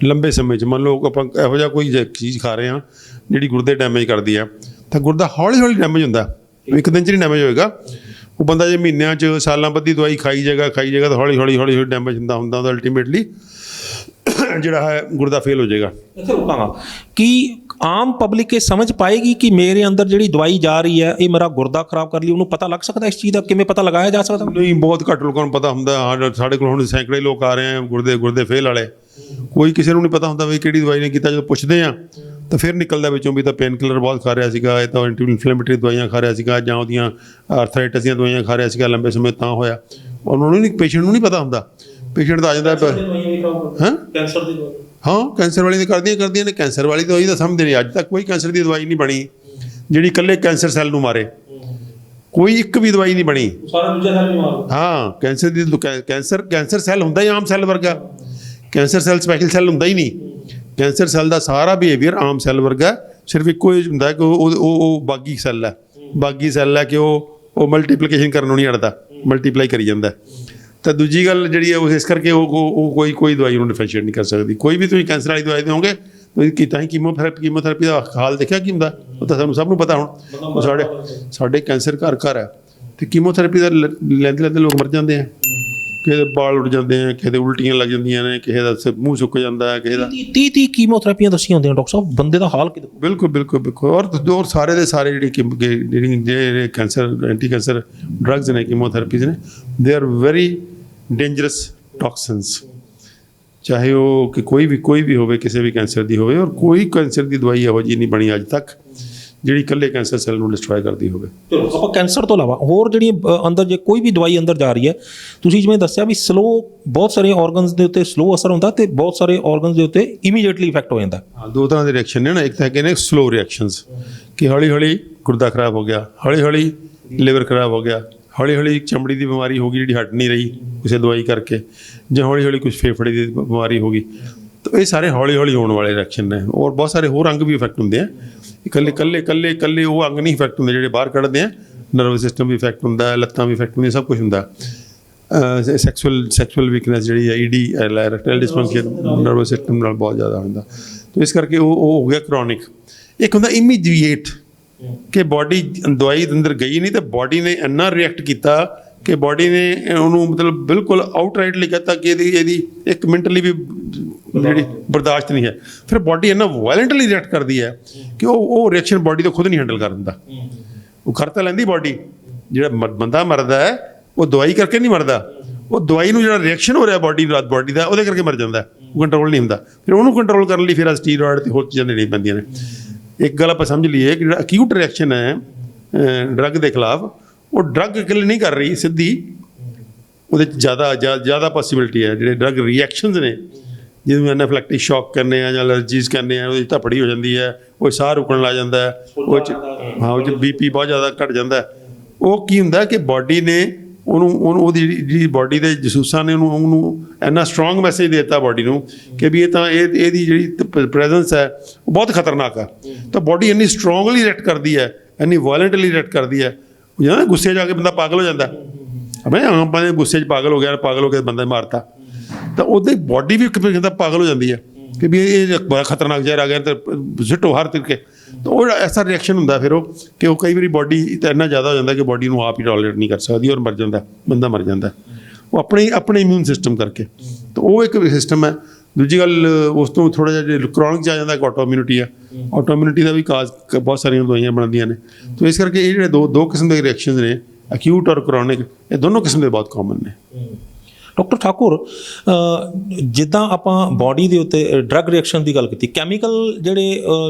ਲੰਬੇ ਸਮੇਂ 'ਚ। ਮੰਨ ਲਓ ਆਪਾਂ ਇਹੋ ਜਿਹਾ ਕੋਈ ਚੀਜ਼ ਖਾ ਰਹੇ ਹਾਂ ਜਿਹੜੀ ਗੁਰਦੇ ਡੈਮੇਜ ਕਰਦੀ ਆ, ਤਾਂ ਗੁਰਦਾ ਹੌਲੀ ਹੌਲੀ ਡੈਮੇਜ ਹੁੰਦਾ, ਇੱਕ ਦਿਨ 'ਚ ਨਹੀਂ ਡੈਮੇਜ ਹੋਏਗਾ। ਉਹ ਬੰਦਾ ਜੇ ਮਹੀਨਿਆਂ 'ਚ ਸਾਲਾਂ ਬੱਧੀ ਦਵਾਈ ਖਾਈ ਜਾਏਗਾ ਤਾਂ ਹੌਲੀ ਹੌਲੀ ਡੈਮੇਜ ਹੁੰਦਾ ਅਲਟੀਮੇਟਲੀ ਜਿਹੜਾ ਹੈ ਗੁਰਦਾ ਫੇਲ ਹੋ ਜਾਏਗਾ। ਇੱਥੇ ਰੁਕਾਂਗਾ ਕਿ ਆਮ ਪਬਲਿਕ ਇਹ ਸਮਝ ਪਾਏਗੀ ਕਿ ਮੇਰੇ ਅੰਦਰ ਜਿਹੜੀ ਦਵਾਈ ਜਾ ਰਹੀ ਹੈ ਇਹ ਮੇਰਾ ਗੁਰਦਾ ਖਰਾਬ ਕਰ ਲਈ, ਉਹਨੂੰ ਪਤਾ ਲੱਗ ਸਕਦਾ ਇਸ ਚੀਜ਼ ਦਾ? ਕਿਵੇਂ ਪਤਾ ਲਗਾਇਆ ਜਾ ਸਕਦਾ? ਨਹੀਂ, ਬਹੁਤ ਘੱਟ ਲੋਕਾਂ ਨੂੰ ਪਤਾ ਹੁੰਦਾ। ਸਾਡੇ ਕੋਲ ਹੁਣ ਸੈਂਕੜੇ ਲੋਕ ਆ ਰਹੇ ਆ ਗੁਰਦੇ ਫੇਲ ਵਾਲੇ, ਕੋਈ ਕਿਸੇ ਨੂੰ ਨਹੀਂ ਪਤਾ ਹੁੰਦਾ ਵੀ ਕਿਹੜੀ ਦਵਾਈ ਨੇ ਕੀਤਾ। ਜਦੋਂ ਪੁੱਛਦੇ ਆ ਤਾਂ ਫਿਰ ਨਿਕਲਦਾ ਵਿੱਚੋਂ ਵੀ ਤਾਂ ਪੇਨ ਕਿਲਰ ਬਹੁਤ ਖਾ ਰਿਹਾ ਸੀਗਾ, ਇਹ ਤਾਂ ਐਂਟੀ ਇਨਫਲੇਮੇਟਰੀ ਦਵਾਈਆਂ ਖਾ ਰਿਹਾ ਸੀਗਾ, ਜਾਂ ਉਹਦੀਆਂ ਆਰਥਰਾਈਟਸ ਦੀਆਂ ਦਵਾਈਆਂ ਖਾ ਰਿਹਾ ਸੀਗਾ ਲੰਬੇ ਸਮੇਂ ਤਾਂ ਹੋਇਆ। ਉਹਨਾਂ ਨੂੰ ਨਹੀਂ, ਪੇਸ਼ੈਂਟ ਨੂੰ ਨਹੀਂ ਪਤਾ ਹੁੰਦਾ। ਪੇਸ਼ੈਂਟ ਤਾਂ ਆ ਜਾਂਦਾ ਕੈਂਸਰ ਦੀ ਦਵਾਈ, ਹਾਂ ਕੈਂਸਰ ਵਾਲੀ ਤਾਂ ਕਰਦੀਆਂ ਨੇ। ਕੈਂਸਰ ਵਾਲੀ ਦਵਾਈ ਤਾਂ ਸਮਝਦੇ ਨਹੀਂ। ਅੱਜ ਤੱਕ ਕੋਈ ਕੈਂਸਰ ਦੀ ਦਵਾਈ ਨਹੀਂ ਬਣੀ ਜਿਹੜੀ ਇਕੱਲੇ ਕੈਂਸਰ ਸੈੱਲ ਨੂੰ ਮਾਰੇ। ਕੋਈ ਇੱਕ ਵੀ ਦਵਾਈ ਨਹੀਂ ਬਣੀ। ਸਾਰਾ ਦੂਜਾ ਸੈੱਲ ਨਹੀਂ ਮਾਰਦਾ। ਹਾਂ, ਕੈਂਸਰ ਸੈੱਲ ਹੁੰਦਾ ਹੀ ਆਮ ਸੈੱਲ ਵਰਗਾ। ਕੈਂਸਰ ਸੈੱਲ ਸਪੈਸ਼ਲ ਸੈੱਲ ਹੁੰਦਾ ਹੀ ਨਹੀਂ। ਕੈਂਸਰ ਸੈੱਲ ਦਾ ਸਾਰਾ ਬਿਹੇਵੀਅਰ ਆਮ ਸੈੱਲ ਵਰਗਾ, ਸਿਰਫ ਇੱਕੋ ਹੀ ਹੁੰਦਾ ਕਿ ਉਹ ਬਾਗੀ ਸੈੱਲ ਹੈ। ਬਾਗੀ ਸੈੱਲ ਹੈ ਕਿ ਉਹ ਮਲਟੀਪਲੀਕੇਸ਼ਨ ਕਰਨ ਨੂੰ ਨਹੀਂ ਅੜਦਾ, ਮਲਟੀਪਲਾਈ ਕਰੀ ਜਾਂਦਾ। ਤਾਂ ਦੂਜੀ ਗੱਲ ਜਿਹੜੀ ਹੈ ਉਹ ਇਸ ਕਰਕੇ ਉਹ ਕੋਈ ਦਵਾਈ ਉਹਨੂੰ ਡਿਫਰੈਂਸ਼ੀਏਟ ਨਹੀਂ ਕਰ ਸਕਦੀ। ਕੋਈ ਵੀ ਤੁਸੀਂ ਕੈਂਸਰ ਵਾਲੀ ਦਵਾਈ ਦਿਓਗੇ ਤੁਸੀਂ ਤਾਂ ਹੀ ਕੀਮੋਥੈਰੇਪੀ ਦਾ ਹਾਲ ਦੇਖਿਆ ਕੀ ਹੁੰਦਾ, ਉਹ ਤਾਂ ਸਾਨੂੰ ਸਭ ਨੂੰ ਪਤਾ। ਹੁਣ ਸਾਡੇ ਕੈਂਸਰ ਘਰ ਹੈ ਤੇ ਕੀਮੋਥੈਰੇਪੀ ਦਾ ਲੈਂਦੇ ਲੋਕ ਮਰ ਜਾਂਦੇ ਆ। ਕਿਸੇ ਦੇ ਬਾਲ ਉੱਡ ਜਾਂਦੇ ਆ, ਕਿਸੇ ਦੇ ਉਲਟੀਆਂ ਲੱਗ ਜਾਂਦੀਆਂ ਨੇ, ਕਿਸੇ ਦਾ ਮੂੰਹ ਸੁੱਕ ਜਾਂਦਾ ਹੈ, ਕਿਸੇ ਦਾ 30 ਕੀਮੋਥੈਰੇਪੀਆਂ ਦੱਸੀਆਂ ਹੁੰਦੀਆਂ ਡਾਕਟਰ ਸਾਹਿਬ, ਬੰਦੇ ਦਾ ਹਾਲ ਕਿਤੇ। ਬਿਲਕੁਲ। ਔਰ ਸਾਰੇ ਦੇ ਸਾਰੇ ਜਿਹੜੇ ਕੈਂਸਰ ਐਂਟੀ ਕੈਂਸਰ ਡਰੱਗਸ ਨੇ, ਕੀਮੋਥੈਰੇਪੀਜ਼ ਨੇ, they are very dangerous toxins. ਚਾਹੇ ਉਹ ਕਿ ਕੋਈ ਵੀ ਹੋਵੇ, ਕਿਸੇ ਵੀ ਕੈਂਸਰ ਦੀ ਹੋਵੇ। ਔਰ ਕੋਈ ਕੈਂਸਰ ਦੀ ਦਵਾਈ ਇਹੋ ਜਿਹੀ ਨਹੀਂ ਬਣੀ ਅੱਜ ਤੱਕ ਜਿਹੜੀ ਇਕੱਲੇ ਕੈਂਸਰ ਸੈੱਲ ਨੂੰ ਡਿਸਟਰੋਏ ਕਰਦੀ ਹੋਵੇ। ਚਲੋ ਆਪਾਂ ਕੈਂਸਰ ਤੋਂ ਇਲਾਵਾ ਹੋਰ ਜਿਹੜੀਆਂ ਅੰਦਰ ਜੇ ਕੋਈ ਵੀ ਦਵਾਈ ਅੰਦਰ ਜਾ ਰਹੀ ਹੈ, ਤੁਸੀਂ ਜਿਵੇਂ ਦੱਸਿਆ ਵੀ ਸਲੋ, ਬਹੁਤ ਸਾਰੇ ਆਰਗਨਸ ਦੇ ਉੱਤੇ ਸਲੋ ਅਸਰ ਹੁੰਦਾ ਤੇ ਬਹੁਤ ਸਾਰੇ ਆਰਗਨਸ ਦੇ ਉੱਤੇ ਇਮੀਡੀਏਟਲੀ ਇਫੈਕਟ ਹੋ ਜਾਂਦਾ। ਹਾਂ, ਦੋ ਤਰ੍ਹਾਂ ਦੇ ਰਿਐਕਸ਼ਨ ਨੇ ਨਾ। ਇੱਕ ਤਾਂ ਹੈਗੇ ਨੇ ਸਲੋ ਰਿਐਕਸ਼ਨਸ ਕਿ ਹੌਲੀ ਗੁਰਦਾ ਖਰਾਬ ਹੋ ਗਿਆ, ਹੌਲੀ ਲਿਵਰ ਖਰਾਬ ਹੋ ਗਿਆ, ਹੌਲੀ ਚਮੜੀ ਦੀ ਬਿਮਾਰੀ ਹੋ ਗਈ ਜਿਹੜੀ ਹਟ ਨਹੀਂ ਰਹੀ ਕਿਸੇ ਦਵਾਈ ਕਰਕੇ, ਜਾਂ ਹੌਲੀ ਕੁਝ ਫੇਫੜੇ ਦੀ ਬਿਮਾਰੀ ਹੋ ਗਈ। ਤਾਂ ਇਹ ਸਾਰੇ ਹੌਲੀ ਹੋਣ ਵਾਲੇ ਰਿਐਕਸ਼ਨ ਨੇ। ਔਰ ਬਹੁਤ ਸਾਰੇ ਹੋਰ ਅੰਗ ਵੀ ਇਫੈਕਟ ਹੁੰਦੇ ਆ। ਇਕੱਲੇ ਉਹ ਅੰਗ ਨਹੀਂ ਇਫੈਕਟ ਹੁੰਦੇ ਜਿਹੜੇ ਬਾਹਰ ਕੱਢਦੇ ਆ। ਨਰਵਸ ਸਿਸਟਮ ਵੀ ਇਫੈਕਟ ਹੁੰਦਾ, ਲੱਤਾਂ ਵੀ ਇਫੈਕਟ ਹੁੰਦੀਆਂ, ਸਭ ਕੁਝ ਹੁੰਦਾ। ਸੈਕਸੁਅਲ ਵੀਕਨੈਸ ਜਿਹੜੀ ਹੈ ਈਡੀ ਇਰੈਕਟਾਈਲ ਡਿਸਫੰਕਸ਼ਨ ਨਰਵਸ ਸਿਸਟਮ ਨਾਲ ਬਹੁਤ ਜ਼ਿਆਦਾ ਹੁੰਦਾ। ਤਾਂ ਇਸ ਕਰਕੇ ਉਹ ਹੋ ਗਿਆ ਕ੍ਰੋਨਿਕ। ਇੱਕ ਹੁੰਦਾ ਇਮੀਡੀਏਟ ਕਿ ਬਾਡੀ ਦਵਾਈ ਦੇ ਅੰਦਰ ਗਈ ਨਹੀਂ ਤਾਂ ਬਾਡੀ ਨੇ ਇੰਨਾ ਰਿਐਕਟ ਕੀਤਾ ਕਿ ਬਾਡੀ ਨੇ ਉਹਨੂੰ ਮਤਲਬ ਬਿਲਕੁਲ ਆਊਟਰਾਈਟਲੀ ਕਹਿਤਾ ਕਿ ਇਹਦੀ 1 ਮਿੰਟ ਲਈ ਵੀ ਜਿਹੜੀ ਬਰਦਾਸ਼ਤ ਨਹੀਂ ਹੈ। ਫਿਰ ਬਾਡੀ ਇੰਨਾ ਵਾਇਲੈਂਟਲੀ ਰਿਐਕਟ ਕਰਦੀ ਹੈ ਕਿ ਉਹ ਰਿਐਕਸ਼ਨ ਬਾਡੀ ਤੋਂ ਖੁਦ ਨਹੀਂ ਹੈਂਡਲ ਕਰ ਦਿੰਦਾ। ਉਹ ਕਰ ਤਾਂ ਲੈਂਦੀ ਬਾਡੀ, ਜਿਹੜਾ ਬੰਦਾ ਮਰਦਾ ਹੈ ਉਹ ਦਵਾਈ ਕਰਕੇ ਨਹੀਂ ਮਰਦਾ, ਉਹ ਦਵਾਈ ਨੂੰ ਜਿਹੜਾ ਰਿਐਕਸ਼ਨ ਹੋ ਰਿਹਾ ਬਾਡੀ ਦਾ ਉਹਦੇ ਕਰਕੇ ਮਰ ਜਾਂਦਾ, ਉਹ ਕੰਟਰੋਲ ਨਹੀਂ ਹੁੰਦਾ। ਫਿਰ ਉਹਨੂੰ ਕੰਟਰੋਲ ਕਰਨ ਲਈ ਫਿਰ ਸਟੀਰੋਇਡ ਅਤੇ ਹੋਰ ਚੀਜ਼ਾਂ ਦੇਣੀਆਂ ਪੈਂਦੀਆਂ ਨੇ। ਇੱਕ ਗੱਲ ਆਪਾਂ ਸਮਝ ਲਈਏ ਕਿ ਜਿਹੜਾ ਅਕਿਊਟ ਰਿਐਕਸ਼ਨ ਹੈ ਡਰੱਗ ਦੇ ਖਿਲਾਫ, ਉਹ ਡਰੱਗ ਕਿਲ ਨਹੀਂ ਕਰ ਰਹੀ ਸਿੱਧੀ, ਉਹਦੇ 'ਚ ਜ਼ਿਆਦਾ ਪੋਸੀਬਿਲਿਟੀ ਹੈ ਜਿਹੜੇ ਡਰੱਗ ਰਿਐਕਸ਼ਨਸ ਨੇ, ਜਿਹਨੂੰ ਐਨਾਫਿਲੈਕਟਿਕ ਸ਼ੌਕ ਕਹਿੰਦੇ ਆ ਜਾਂ ਐਲਰਜੀਜ਼ ਕਹਿੰਦੇ ਆ, ਉਹਦੀ ਧੱਪੜੀ ਹੋ ਜਾਂਦੀ ਹੈ, ਉਹ ਸਾਹ ਰੁਕਣ ਲੱਗ ਜਾਂਦਾ ਹੈ, ਉਹ 'ਚ BP ਬਹੁਤ ਜ਼ਿਆਦਾ ਘਟ ਜਾਂਦਾ। ਉਹ ਕੀ ਹੁੰਦਾ ਕਿ ਬਾਡੀ ਨੇ ਉਹਦੀ ਜਿਹੜੀ ਬਾਡੀ ਦੇ ਜਸੂਸਾਂ ਨੇ ਉਹਨੂੰ ਇੰਨਾ ਸਟਰੋਂਗ ਮੈਸੇਜ ਦੇ ਦਿੱਤਾ ਬਾਡੀ ਨੂੰ ਕਿ ਵੀ ਇਹਦੀ ਜਿਹੜੀ ਪ੍ਰੈਜ਼ੈਂਸ ਹੈ ਉਹ ਬਹੁਤ ਖਤਰਨਾਕ ਆ। ਤਾਂ ਬਾਡੀ ਇੰਨੀ ਸਟਰੋਂਗਲੀ ਰਿਐਕਟ ਕਰਦੀ ਹੈ, ਇੰਨੀ ਵਾਇਲੈਂਟਲੀ ਰਿਐਕਟ ਕਰਦੀ ਹੈ। ਜਾਂ ਗੁੱਸੇ 'ਚ ਆ ਕੇ ਬੰਦਾ ਪਾਗਲ ਹੋ ਜਾਂਦਾ, ਆਪਾਂ ਗੁੱਸੇ 'ਚ ਪਾਗਲ ਹੋ ਕੇ ਬੰਦਾ ਮਾਰਤਾ, ਤਾਂ ਉਹਦੀ ਬਾਡੀ ਵੀ ਕਹਿੰਦਾ ਪਾਗਲ ਹੋ ਜਾਂਦੀ ਹੈ ਕਿ ਵੀ ਇਹ ਬੜਾ ਖਤਰਨਾਕ ਜ਼ਹਿਰ ਆ ਗਿਆ ਤੇ ਸਿੱਟੋ ਹਰ ਤਰੀਕੇ। ਤਾਂ ਉਹ ਐਸਾ ਰਿਐਕਸ਼ਨ ਹੁੰਦਾ ਫਿਰ ਉਹ ਕਈ ਵਾਰੀ ਬਾਡੀ ਤਾਂ ਇੰਨਾ ਜ਼ਿਆਦਾ ਹੋ ਜਾਂਦਾ ਕਿ ਬਾਡੀ ਨੂੰ ਆਪ ਹੀ ਟੋਲਰੇਟ ਨਹੀਂ ਕਰ ਸਕਦੀ ਔਰ ਮਰ ਜਾਂਦਾ, ਬੰਦਾ ਮਰ ਜਾਂਦਾ ਉਹ ਆਪਣੇ ਇਮਿਊਨ ਸਿਸਟਮ ਕਰਕੇ। ਤਾਂ ਉਹ ਇੱਕ ਸਿਸਟਮ ਹੈ। ਦੂਜੀ ਗੱਲ ਉਸ ਤੋਂ ਥੋੜ੍ਹਾ ਜਿਹਾ ਜੇ ਕ੍ਰੋਨਿਕ 'ਚ ਆ ਜਾਂਦਾ, ਇੱਕ ਆਟੋਇਮਿਊਨਿਟੀ ਆ। ਆਟੋਇਮਿਊਨਿਟੀ ਦਾ ਵੀ ਕਾਜ਼ ਬਹੁਤ ਸਾਰੀਆਂ ਦਵਾਈਆਂ ਬਣਦੀਆਂ ਨੇ। ਤਾਂ ਇਸ ਕਰਕੇ ਇਹ ਜਿਹੜੇ ਦੋ ਕਿਸਮ ਦੇ ਰਿਐਕਸ਼ਨਸ ਨੇ, ਅਕਿਊਟ ਔਰ ਕ੍ਰੋਨਿਕ, ਇਹ ਦੋਨੋਂ ਕਿਸਮ ਦੇ ਬਹੁਤ ਕਾਮਨ ਨੇ। ਡਾਕਟਰ ਠਾਕੁਰ, ਜਿੱਦਾਂ ਆਪਾਂ ਬਾਡੀ ਦੇ ਉੱਤੇ ਡਰੱਗ ਰਿਐਕਸ਼ਨ ਦੀ ਗੱਲ ਕੀਤੀ, ਕੈਮੀਕਲ ਜਿਹੜੇ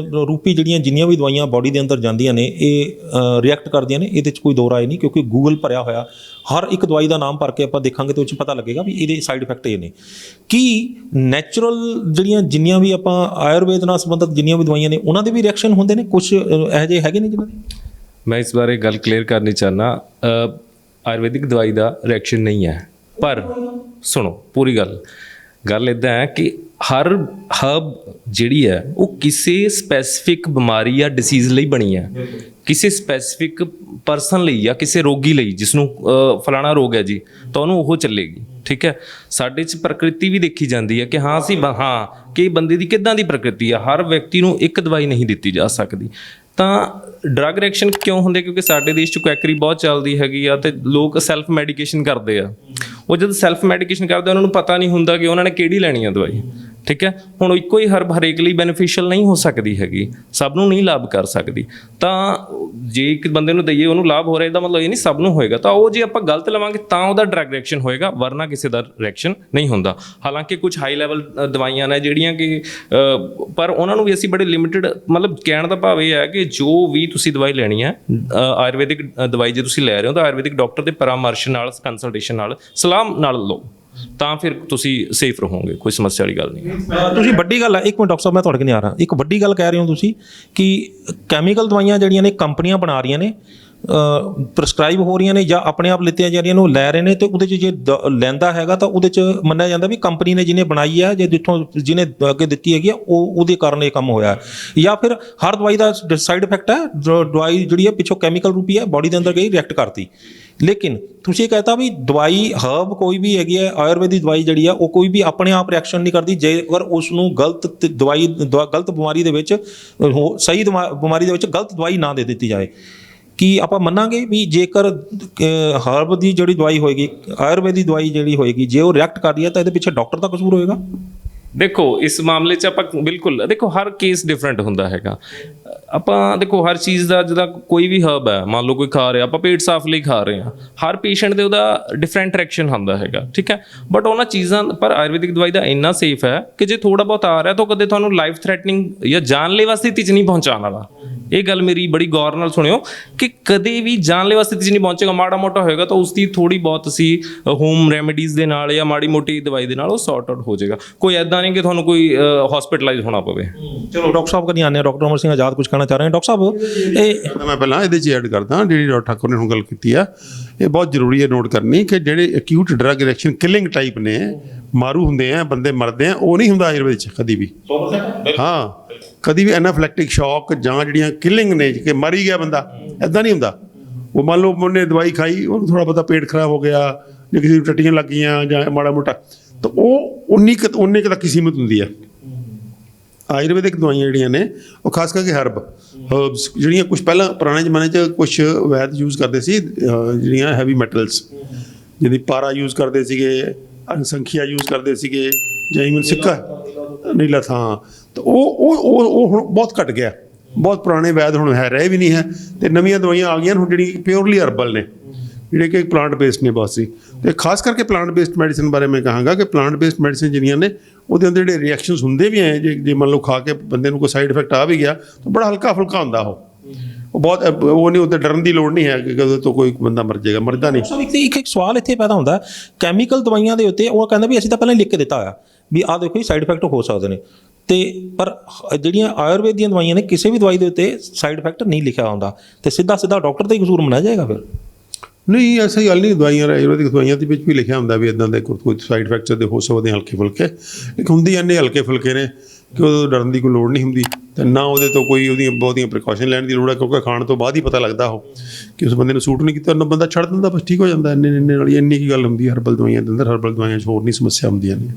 ਰੂਪੀ ਜਿੰਨੀਆਂ ਵੀ ਦਵਾਈਆਂ ਬਾਡੀ ਦੇ ਅੰਦਰ ਜਾਂਦੀਆਂ ਨੇ ਇਹ ਰਿਐਕਟ ਕਰਦੀਆਂ ਨੇ, ਇਹਦੇ 'ਚ ਕੋਈ ਦੋ ਰਾਏ ਨਹੀਂ, ਕਿਉਂਕਿ ਗੂਗਲ ਭਰਿਆ ਹੋਇਆ, ਹਰ ਇੱਕ ਦਵਾਈ ਦਾ ਨਾਮ ਭਰ ਕੇ ਆਪਾਂ ਦੇਖਾਂਗੇ ਤਾਂ ਉਹ 'ਚ ਪਤਾ ਲੱਗੇਗਾ ਵੀ ਇਹਦੇ ਸਾਈਡ ਇਫੈਕਟ ਇਹ ਨੇ। ਕੀ ਨੈਚੁਰਲ ਜਿੰਨੀਆਂ ਵੀ ਆਪਾਂ ਆਯੁਰਵੇਦ ਨਾਲ ਸੰਬੰਧਿਤ ਜਿੰਨੀਆਂ ਵੀ ਦਵਾਈਆਂ ਨੇ ਉਹਨਾਂ ਦੇ ਵੀ ਰਿਐਕਸ਼ਨ ਹੁੰਦੇ ਨੇ? ਕੁਛ ਇਹੋ ਜਿਹੇ ਹੈਗੇ ਨੇ ਜਿਨ੍ਹਾਂ ਦੇ? ਮੈਂ ਇਸ ਬਾਰੇ ਗੱਲ ਕਲੀਅਰ ਕਰਨੀ ਚਾਹੁੰਦਾ। ਆਯੁਰਵੈਦਿਕ ਦਵਾਈ ਦਾ ਰਿਐਕਸ਼ਨ ਨਹੀਂ ਹੈ, ਪਰ ਸੁਣੋ ਪੂਰੀ ਗੱਲ ਇੱਦਾਂ ਹੈ ਕਿ ਹਰ ਹਰਬ ਜਿਹੜੀ ਹੈ ਉਹ ਕਿਸੇ ਸਪੈਸੀਫਿਕ ਬਿਮਾਰੀ ਜਾਂ ਡਿਸੀਜ਼ ਲਈ ਬਣੀ ਹੈ, ਕਿਸੇ ਸਪੈਸੀਫਿਕ ਪਰਸਨ ਲਈ ਜਾਂ ਕਿਸੇ ਰੋਗੀ ਲਈ, ਜਿਸ ਨੂੰ ਫਲਾਣਾ ਰੋਗ ਹੈ ਜੀ, ਤਾਂ ਉਹਨੂੰ ਉਹ ਚੱਲੇਗੀ। ਠੀਕ ਹੈ, ਸਾਡੇ 'ਚ ਪ੍ਰਕਿਰਤੀ ਵੀ ਦੇਖੀ ਜਾਂਦੀ ਹੈ ਕਿ ਕਿ ਬੰਦੇ ਦੀ ਕਿੱਦਾਂ ਦੀ ਪ੍ਰਕਿਰਤੀ ਆ। ਹਰ ਵਿਅਕਤੀ ਨੂੰ ਇੱਕ ਦਵਾਈ ਨਹੀਂ ਦਿੱਤੀ ਜਾ ਸਕਦੀ। ਤਾਂ ਡਰੱਗ ਰਿਐਕਸ਼ਨ ਕਿਉਂ ਹੁੰਦੇ? ਕਿਉਂਕਿ ਸਾਡੇ ਦੇਸ਼ 'ਚ ਕੁਐਕਰੀ ਬਹੁਤ ਚੱਲਦੀ ਹੈਗੀ ਆ, ਅਤੇ ਲੋਕ ਸੈਲਫ ਮੈਡੀਕੇਸ਼ਨ ਕਰਦੇ ਆ। ਉਹ ਜਦੋਂ ਸੈਲਫ ਮੈਡੀਕੇਸ਼ਨ ਕਰਦੇ ਉਹਨਾਂ ਨੂੰ ਪਤਾ ਨਹੀਂ ਹੁੰਦਾ ਕਿ ਉਹਨਾਂ ਨੇ ਕਿਹੜੀ ਲੈਣੀ ਆ ਦਵਾਈ। ਠੀਕ ਹੈ, ਹੁਣ ਇੱਕੋ ਹੀ ਹਰਬ ਹਰੇਕ ਲਈ ਬੈਨੀਫੀਸ਼ੀਅਲ ਨਹੀਂ ਹੋ ਸਕਦੀ ਹੈਗੀ, ਸਭ ਨੂੰ ਨਹੀਂ ਲਾਭ ਕਰ ਸਕਦੀ। ਤਾਂ ਜੇ ਇੱਕ ਬੰਦੇ ਨੂੰ ਦਈਏ ਉਹਨੂੰ ਲਾਭ ਹੋ ਰਿਹਾ, ਇਹਦਾ ਮਤਲਬ ਇਹ ਨਹੀਂ ਸਭ ਨੂੰ ਹੋਏਗਾ। ਤਾਂ ਉਹ ਜੇ ਆਪਾਂ ਗਲਤ ਲਵਾਂਗੇ ਤਾਂ ਉਹਦਾ ਡਰੱਗ ਰਿਐਕਸ਼ਨ ਹੋਏਗਾ, ਵਰਨਾ ਕਿਸੇ ਦਾ ਰਿਐਕਸ਼ਨ ਨਹੀਂ ਹੁੰਦਾ। ਹਾਲਾਂਕਿ ਕੁਝ ਹਾਈ ਲੈਵਲ ਦਵਾਈਆਂ ਨੇ ਜਿਹੜੀਆਂ ਕਿ ਪਰ ਉਹਨਾਂ ਨੂੰ ਵੀ ਅਸੀਂ ਬੜੇ ਲਿਮਿਟਡ, ਮਤਲਬ ਕਹਿਣ ਦਾ ਭਾਵ ਇਹ ਹੈ ਕਿ ਜੋ ਵੀ ਤੁਸੀਂ ਦਵਾਈ ਲੈਣੀ ਹੈ, ਆਯੁਰਵੈਦਿਕ ਦਵਾਈ ਜੇ ਤੁਸੀਂ ਲੈ ਰਹੇ ਹੋ ਤਾਂ ਆਯੁਰਵੈਦਿਕ ਡਾਕਟਰ ਦੇ ਪਰਾਮਰਸ਼ ਨਾਲ, ਕੰਸਲਟੇਸ਼ਨ ਨਾਲ, ਸਲਾਹ ਨਾਲ ਲਓ, ਤਾਂ ਫਿਰ ਤੁਸੀਂ ਸੇਫ ਰਹੋਗੇ। ਕੋਈ ਸਮੱਸਿਆ ਵਾਲੀ ਗੱਲ ਨਹੀਂ। ਤੁਸੀਂ ਵੱਡੀ ਗੱਲ ਹੈ, ਇੱਕ ਮਿੰਟ ਡਾਕਟਰ ਸਾਹਿਬ, ਮੈਂ ਤੁਹਾਡੇ ਕੋਲ ਨਹੀਂ ਆ ਰਿਹਾ, ਇੱਕ ਵੱਡੀ ਗੱਲ ਕਹਿ ਰਹੇ ਹੋ ਤੁਸੀਂ ਕਿ ਕੈਮੀਕਲ ਦਵਾਈਆਂ ਜਿਹੜੀਆਂ ਨੇ ਕੰਪਨੀਆਂ ਬਣਾ ਰਹੀਆਂ ਨੇ, ਪ੍ਰਸਕ੍ਰਾਈਬ ਹੋ ਰਹੀਆਂ ਨੇ ਜਾਂ ਆਪਣੇ ਆਪ ਲਿੱਤੀਆਂ ਜਾ ਰਹੀਆਂ ਨੇ, ਉਹ ਲੈ ਰਹੇ ਨੇ, ਤੇ ਉਹਦੇ 'ਚ ਜੇ ਲੈਂਦਾ ਹੈਗਾ ਤਾਂ ਉਹਦੇ 'ਚ ਮੰਨਿਆ ਜਾਂਦਾ ਵੀ ਕੰਪਨੀ ਨੇ ਜਿਹਨੇ ਬਣਾਈ ਹੈ, ਜੇ ਜਿਹਨੇ ਅੱਗੇ ਦਿੱਤੀ ਹੈਗੀ ਆ, ਉਹਦੇ ਕਾਰਨ ਇਹ ਕੰਮ ਹੋਇਆ। ਜਾਂ ਫਿਰ ਹਰ ਦਵਾਈ ਦਾ ਸਾਈਡ ਇਫੈਕਟ ਹੈ, ਦਵਾਈ ਜਿਹੜੀ ਹੈ ਪਿੱਛੋਂ ਕੈਮੀਕਲ ਰੂਪੀ ਹੈ, ਬਾਡੀ ਦੇ ਅੰਦਰ ਗਈ, ਰਿਐਕਟ ਕਰਤੀ। ਲੇਕਿਨ ਤੁਸੀਂ ਕਹਤਾ ਵੀ ਦਵਾਈ ਹਰਬ ਕੋਈ ਵੀ ਹੈਗੀ ਹੈ, ਆਯੁਰਵੈਦਿਕ ਦਵਾਈ ਜਿਹੜੀ ਆ ਉਹ ਕੋਈ ਵੀ ਆਪਣੇ ਆਪ ਰਿਐਕਸ਼ਨ ਨਹੀਂ ਕਰਦੀ ਜੇਕਰ ਉਸ ਨੂੰ ਗਲਤ ਬਿਮਾਰੀ ਦੇ ਵਿੱਚ, ਸਹੀ ਬਿਮਾਰੀ ਦੇ ਵਿੱਚ ਗਲਤ ਦਵਾਈ ਨਾ ਦੇ ਦਿੱਤੀ ਜਾਏ। ਕੀ ਆਪਾਂ ਮੰਨਾਂਗੇ ਵੀ ਜੇਕਰ ਹਰਬ ਦੀ ਜਿਹੜੀ ਦਵਾਈ ਹੋਏਗੀ, ਆਯੁਰਵੈਦਿਕ ਦਵਾਈ ਜਿਹੜੀ ਹੋਏਗੀ, ਜੇ ਉਹ ਰਿਐਕਟ ਕਰਦੀ ਹੈ ਤਾਂ ਇਹਦੇ ਪਿੱਛੇ ਡਾਕਟਰ ਦਾ ਕਸੂਰ ਹੋਏਗਾ? ਦੇਖੋ, ਇਸ ਮਾਮਲੇ 'ਚ ਆਪਾਂ ਬਿਲਕੁਲ ਦੇਖੋ, ਹਰ ਕੇਸ ਡਿਫਰੈਂਟ ਹੁੰਦਾ ਹੈਗਾ। ਆਪਾਂ ਦੇਖੋ ਹਰ ਚੀਜ਼ ਦਾ, ਜਿੱਦਾਂ ਕੋਈ ਵੀ ਹਰਬ ਹੈ, ਮੰਨ ਲਓ ਕੋਈ ਖਾ ਰਿਹਾ, ਆਪਾਂ ਪੇਟ ਸਾਫ਼ ਲਈ ਖਾ ਰਹੇ ਹਾਂ, ਹਰ ਪੇਸ਼ੈਂਟ ਦੇ ਉਹਦਾ ਡਿਫਰੈਂਟ ਰਿਐਕਸ਼ਨ ਹੁੰਦਾ ਹੈਗਾ। ਠੀਕ ਹੈ, ਬਟ ਉਹਨਾਂ ਚੀਜ਼ਾਂ ਪਰ ਆਯੁਰਵੈਦਿਕ ਦਵਾਈ ਦਾ ਇੰਨਾ ਸੇਫ ਹੈ ਕਿ ਜੇ ਥੋੜਾ ਬਹੁਤ ਆ ਰਿਹਾ ਤਾਂ ਕਦੇ ਤੁਹਾਨੂੰ ਲਾਈਫ ਥ੍ਰੈਟਨਿੰਗ ਜਾਂ ਜਾਨਲੇਵਾ ਸਥਿਤੀ 'ਚ ਨਹੀਂ ਪਹੁੰਚਾਉਣ ਵਾਲਾ। ਇਹ ਗੱਲ ਮੇਰੀ ਬੜੀ ਗੌਰ ਨਾਲ ਸੁਣਿਓ ਕਿ ਕਦੇ ਵੀ ਜਾਨਲੇਵਾ ਸਥਿਤੀ 'ਚ ਨਹੀਂ ਪਹੁੰਚੇਗਾ। ਮਾੜਾ ਮੋਟਾ ਹੋਏਗਾ ਤਾਂ ਉਸਦੀ ਥੋੜੀ ਬਹੁਤ ਅਸੀਂ ਹੋਮ ਰੈਮੀਡੀਜ਼ ਦੇ ਨਾਲ ਜਾਂ ਮਾੜੀ ਮੋਟੀ ਦਵਾਈ ਦੇ ਨਾਲ ਉਹ ਸੌਰਟ ਆਊਟ ਹੋ ਜਾਏਗਾ। ਕੋਈ ਐਦਾਂ ਨਹੀਂ ਕਿ ਤੁਹਾਨੂੰ ਕੋਈ ਹਸਪੀਟਲਾਈਜ਼ ਹੋਣਾ ਪਵੇ। ਚਲੋ ਡਾਕਟਰ ਸਾਹਿਬ ਕਦੀ ਆਉਂਦੇ ਆ, ਡਾਕਟਰ ਅਮਰ ਸਿੰਘ ਆਜ਼ਾਦ ਕੁਝ ਕਹਿਣਾ ਚਾਹ ਰਹੇ हैं। ਡਾਕਟਰ ਸਾਹਿਬ, ਇਹ ਮੈਂ ਪਹਿਲਾਂ ਇਹਦੇ 'ਚ ਐਡ ਕਰਦਾ, ਜਿਹੜੀ ਡਾਕਟਰ ਠਾਕੁਰ ਨੇ ਹੁਣ ਗੱਲ ਕੀਤੀ ਆ, ਇਹ ਬਹੁਤ ਜ਼ਰੂਰੀ ਹੈ ਨੋਟ ਕਰਨੀ ਕਿ ਜਿਹੜੇ acute drug reaction killing type ਨੇ, ਮਾਰੂ ਹੁੰਦੇ ਆ, ਬੰਦੇ ਮਰਦੇ ਆ, ਉਹ ਨਹੀਂ ਹੁੰਦਾ ਆਯੁਰਵੇਦ 'ਚ ਕਦੀ ਵੀ। ਹਾਂ, ਕਦੀ ਵੀ ਐਨਾਫਿਲੈਕਟਿਕ ਸ਼ੌਕ ਜਾਂ ਜਿਹੜੀਆਂ ਕਿਲਿੰਗ ਨੇ ਕਿ ਮਰ ਹੀ ਗਿਆ ਬੰਦਾ, ਇੱਦਾਂ ਨਹੀਂ ਹੁੰਦਾ। ਉਹ ਮੰਨ ਲਓ ਉਹਨੇ ਦਵਾਈ ਖਾਈ, ਉਹਨੂੰ ਥੋੜ੍ਹਾ ਬਹੁਤਾ ਪੇਟ ਖਰਾਬ ਹੋ ਗਿਆ ਜੇ ਕਿਸੇ ਨੂੰ ਟੱਟੀਆਂ ਲੱਗ ਗਈਆਂ ਜਾਂ ਮਾੜਾ ਮੋਟਾ, ਤਾਂ ਉਹ ਉਨੇ ਕੁ ਤੱਕ ਹੀ ਸੀਮਿਤ ਹੁੰਦੀ ਹੈ। ਆਯੁਰਵੈਦਿਕ ਦਵਾਈਆਂ ਜਿਹੜੀਆਂ ਨੇ ਉਹ ਖਾਸ ਕਰਕੇ ਹਰਬਸ ਜਿਹੜੀਆਂ ਕੁਛ ਪਹਿਲਾਂ ਪੁਰਾਣੇ ਜ਼ਮਾਨੇ 'ਚ ਕੁਛ ਵੈਦ ਯੂਜ਼ ਕਰਦੇ ਸੀ, ਜਿਹੜੀਆਂ ਹੈਵੀ ਮੈਟਲਸ, ਜਿਹਦੀ ਪਾਰਾ ਯੂਜ਼ ਕਰਦੇ ਸੀਗੇ, ਅਨਸੰਖੀਆ ਯੂਜ਼ ਕਰਦੇ ਸੀਗੇ, ਜਾਂ ਈਵਨ ਸਿੱਕਾ ਨੀਲਾ ਥਾਂ, ਤਾਂ ਉਹ ਹੁਣ ਬਹੁਤ ਘਟ ਗਿਆ। ਬਹੁਤ ਪੁਰਾਣੇ ਵੈਦ ਹੁਣ ਰਹੇ ਵੀ ਨਹੀਂ ਹੈ, ਅਤੇ ਨਵੀਆਂ ਦਵਾਈਆਂ ਆ ਗਈਆਂ ਹੁਣ ਜਿਹੜੀ ਪਿਓਰਲੀ ਹਰਬਲ ਨੇ, ਜਿਹੜੇ ਕਿ ਪਲਾਂਟ ਬੇਸਡ ਨੇ ਬਹੁਤ ਸੀ। ਅਤੇ ਖਾਸ ਕਰਕੇ ਪਲਾਂਟ ਬੇਸਡ ਮੈਡੀਸਨ ਬਾਰੇ ਮੈਂ ਕਹਾਂਗਾ ਕਿ ਪਲਾਂਟ ਬੇਸਡ ਮੈਡੀਸਨ ਜਿਹੜੀਆਂ ਨੇ ਉਹਦੇ ਅੰਦਰ ਜਿਹੜੇ ਰਿਐਕਸ਼ਨਸ ਹੁੰਦੇ ਵੀ ਹੈ, ਜੇ ਮੰਨ ਲਓ ਖਾ ਕੇ ਬੰਦੇ ਨੂੰ ਕੋਈ ਸਾਈਡ ਇਫੈਕਟ ਆ ਵੀ ਗਿਆ ਤਾਂ ਬੜਾ ਹਲਕਾ ਫੁਲਕਾ ਹੁੰਦਾ ਉਹ ਬਹੁਤ ਉਹ ਨਹੀਂ, ਉੱਤੇ ਡਰਨ ਦੀ ਲੋੜ ਨਹੀਂ ਹੈ ਕਿ ਉਹਦੇ ਤੋਂ ਕੋਈ ਬੰਦਾ ਮਰ ਜਾਏਗਾ, ਮਰਦਾ ਨਹੀਂ। ਸਰ ਇੱਕ ਸਵਾਲ ਇੱਥੇ ਪੈਦਾ ਹੁੰਦਾ, ਕੈਮੀਕਲ ਦਵਾਈਆਂ ਦੇ ਉੱਤੇ ਉਹ ਕਹਿੰਦਾ ਵੀ ਅਸੀਂ ਤਾਂ ਪਹਿਲਾਂ ਲਿਖ ਕੇ ਦਿੱਤਾ ਹੋਇਆ ਵੀ ਆਹ ਦੇਖੋ ਜੀ ਸਾਈਡ ਇਫੈਕਟ ਹੋ ਸਕਦੇ ਨੇ, ਤੇ ਪਰ ਜਿਹੜੀਆਂ ਆਯੁਰਵੇਦ ਦੀਆਂ ਦਵਾਈਆਂ ਨੇ ਕਿਸੇ ਵੀ ਦਵਾਈ ਦੇ ਉੱਤੇ ਸਾਈਡ ਇਫੈਕਟ ਨਹੀਂ ਲਿਖਿਆ ਹੁੰਦਾ, ਤੇ ਸਿੱਧਾ ਡਾਕਟਰ ਦਾ ਹੀ ਕਸੂਰ ਮੰਨਿਆ ਜਾਏਗਾ ਫਿਰ? ਨਹੀਂ, ਐਸੀ ਗੱਲ ਨਹੀਂ। ਦਵਾਈਆਂ ਆਯੁਰਵੈਦਿਕ ਦਵਾਈਆਂ ਦੇ ਵਿੱਚ ਵੀ ਲਿਖਿਆ ਹੁੰਦਾ ਵੀ ਇੱਦਾਂ ਦੇ ਕੋਈ ਸਾਈਡ ਇਫੈਕਟਸ ਦੇ ਹੋ ਸਕਦੇ ਹਲਕੇ ਫੁਲਕੇ, ਲੇਕਿਨ ਹੁੰਦੀ ਇੰਨੇ ਹਲਕੇ ਫੁਲਕੇ ਨੇ ਕਿ ਉਹ ਡਰਨ ਦੀ ਕੋਈ ਲੋੜ ਨਹੀਂ ਹੁੰਦੀ, ਅਤੇ ਨਾ ਉਹਦੇ ਤੋਂ ਕੋਈ ਉਹਦੀਆਂ ਬਹੁਤੀਆਂ ਪ੍ਰੀਕਾਸ਼ਨ ਲੈਣ ਦੀ ਲੋੜ ਹੈ, ਕਿਉਂਕਿ ਖਾਣ ਤੋਂ ਬਾਅਦ ਹੀ ਪਤਾ ਲੱਗਦਾ ਉਹ ਕਿ ਉਸ ਬੰਦੇ ਨੂੰ ਸੂਟ ਨਹੀਂ ਕੀਤਾ, ਉਹਨਾਂ ਬੰਦਾ ਛੱਡ ਦਿੰਦਾ, ਬਸ ਠੀਕ ਹੋ ਜਾਂਦਾ। ਇੰਨੇ ਨਾਲ ਇੰਨੀ ਕੀ ਗੱਲ ਹੁੰਦੀ ਹੈ ਹਰਬਲ ਦਵਾਈਆਂ ਦੇ ਅੰਦਰ। ਹਰਬਲ ਦਵਾਈਆਂ 'ਚ ਹੋਰ ਨਹੀਂ ਸਮੱਸਿਆ ਹੁੰਦੀਆਂ ਨੇ।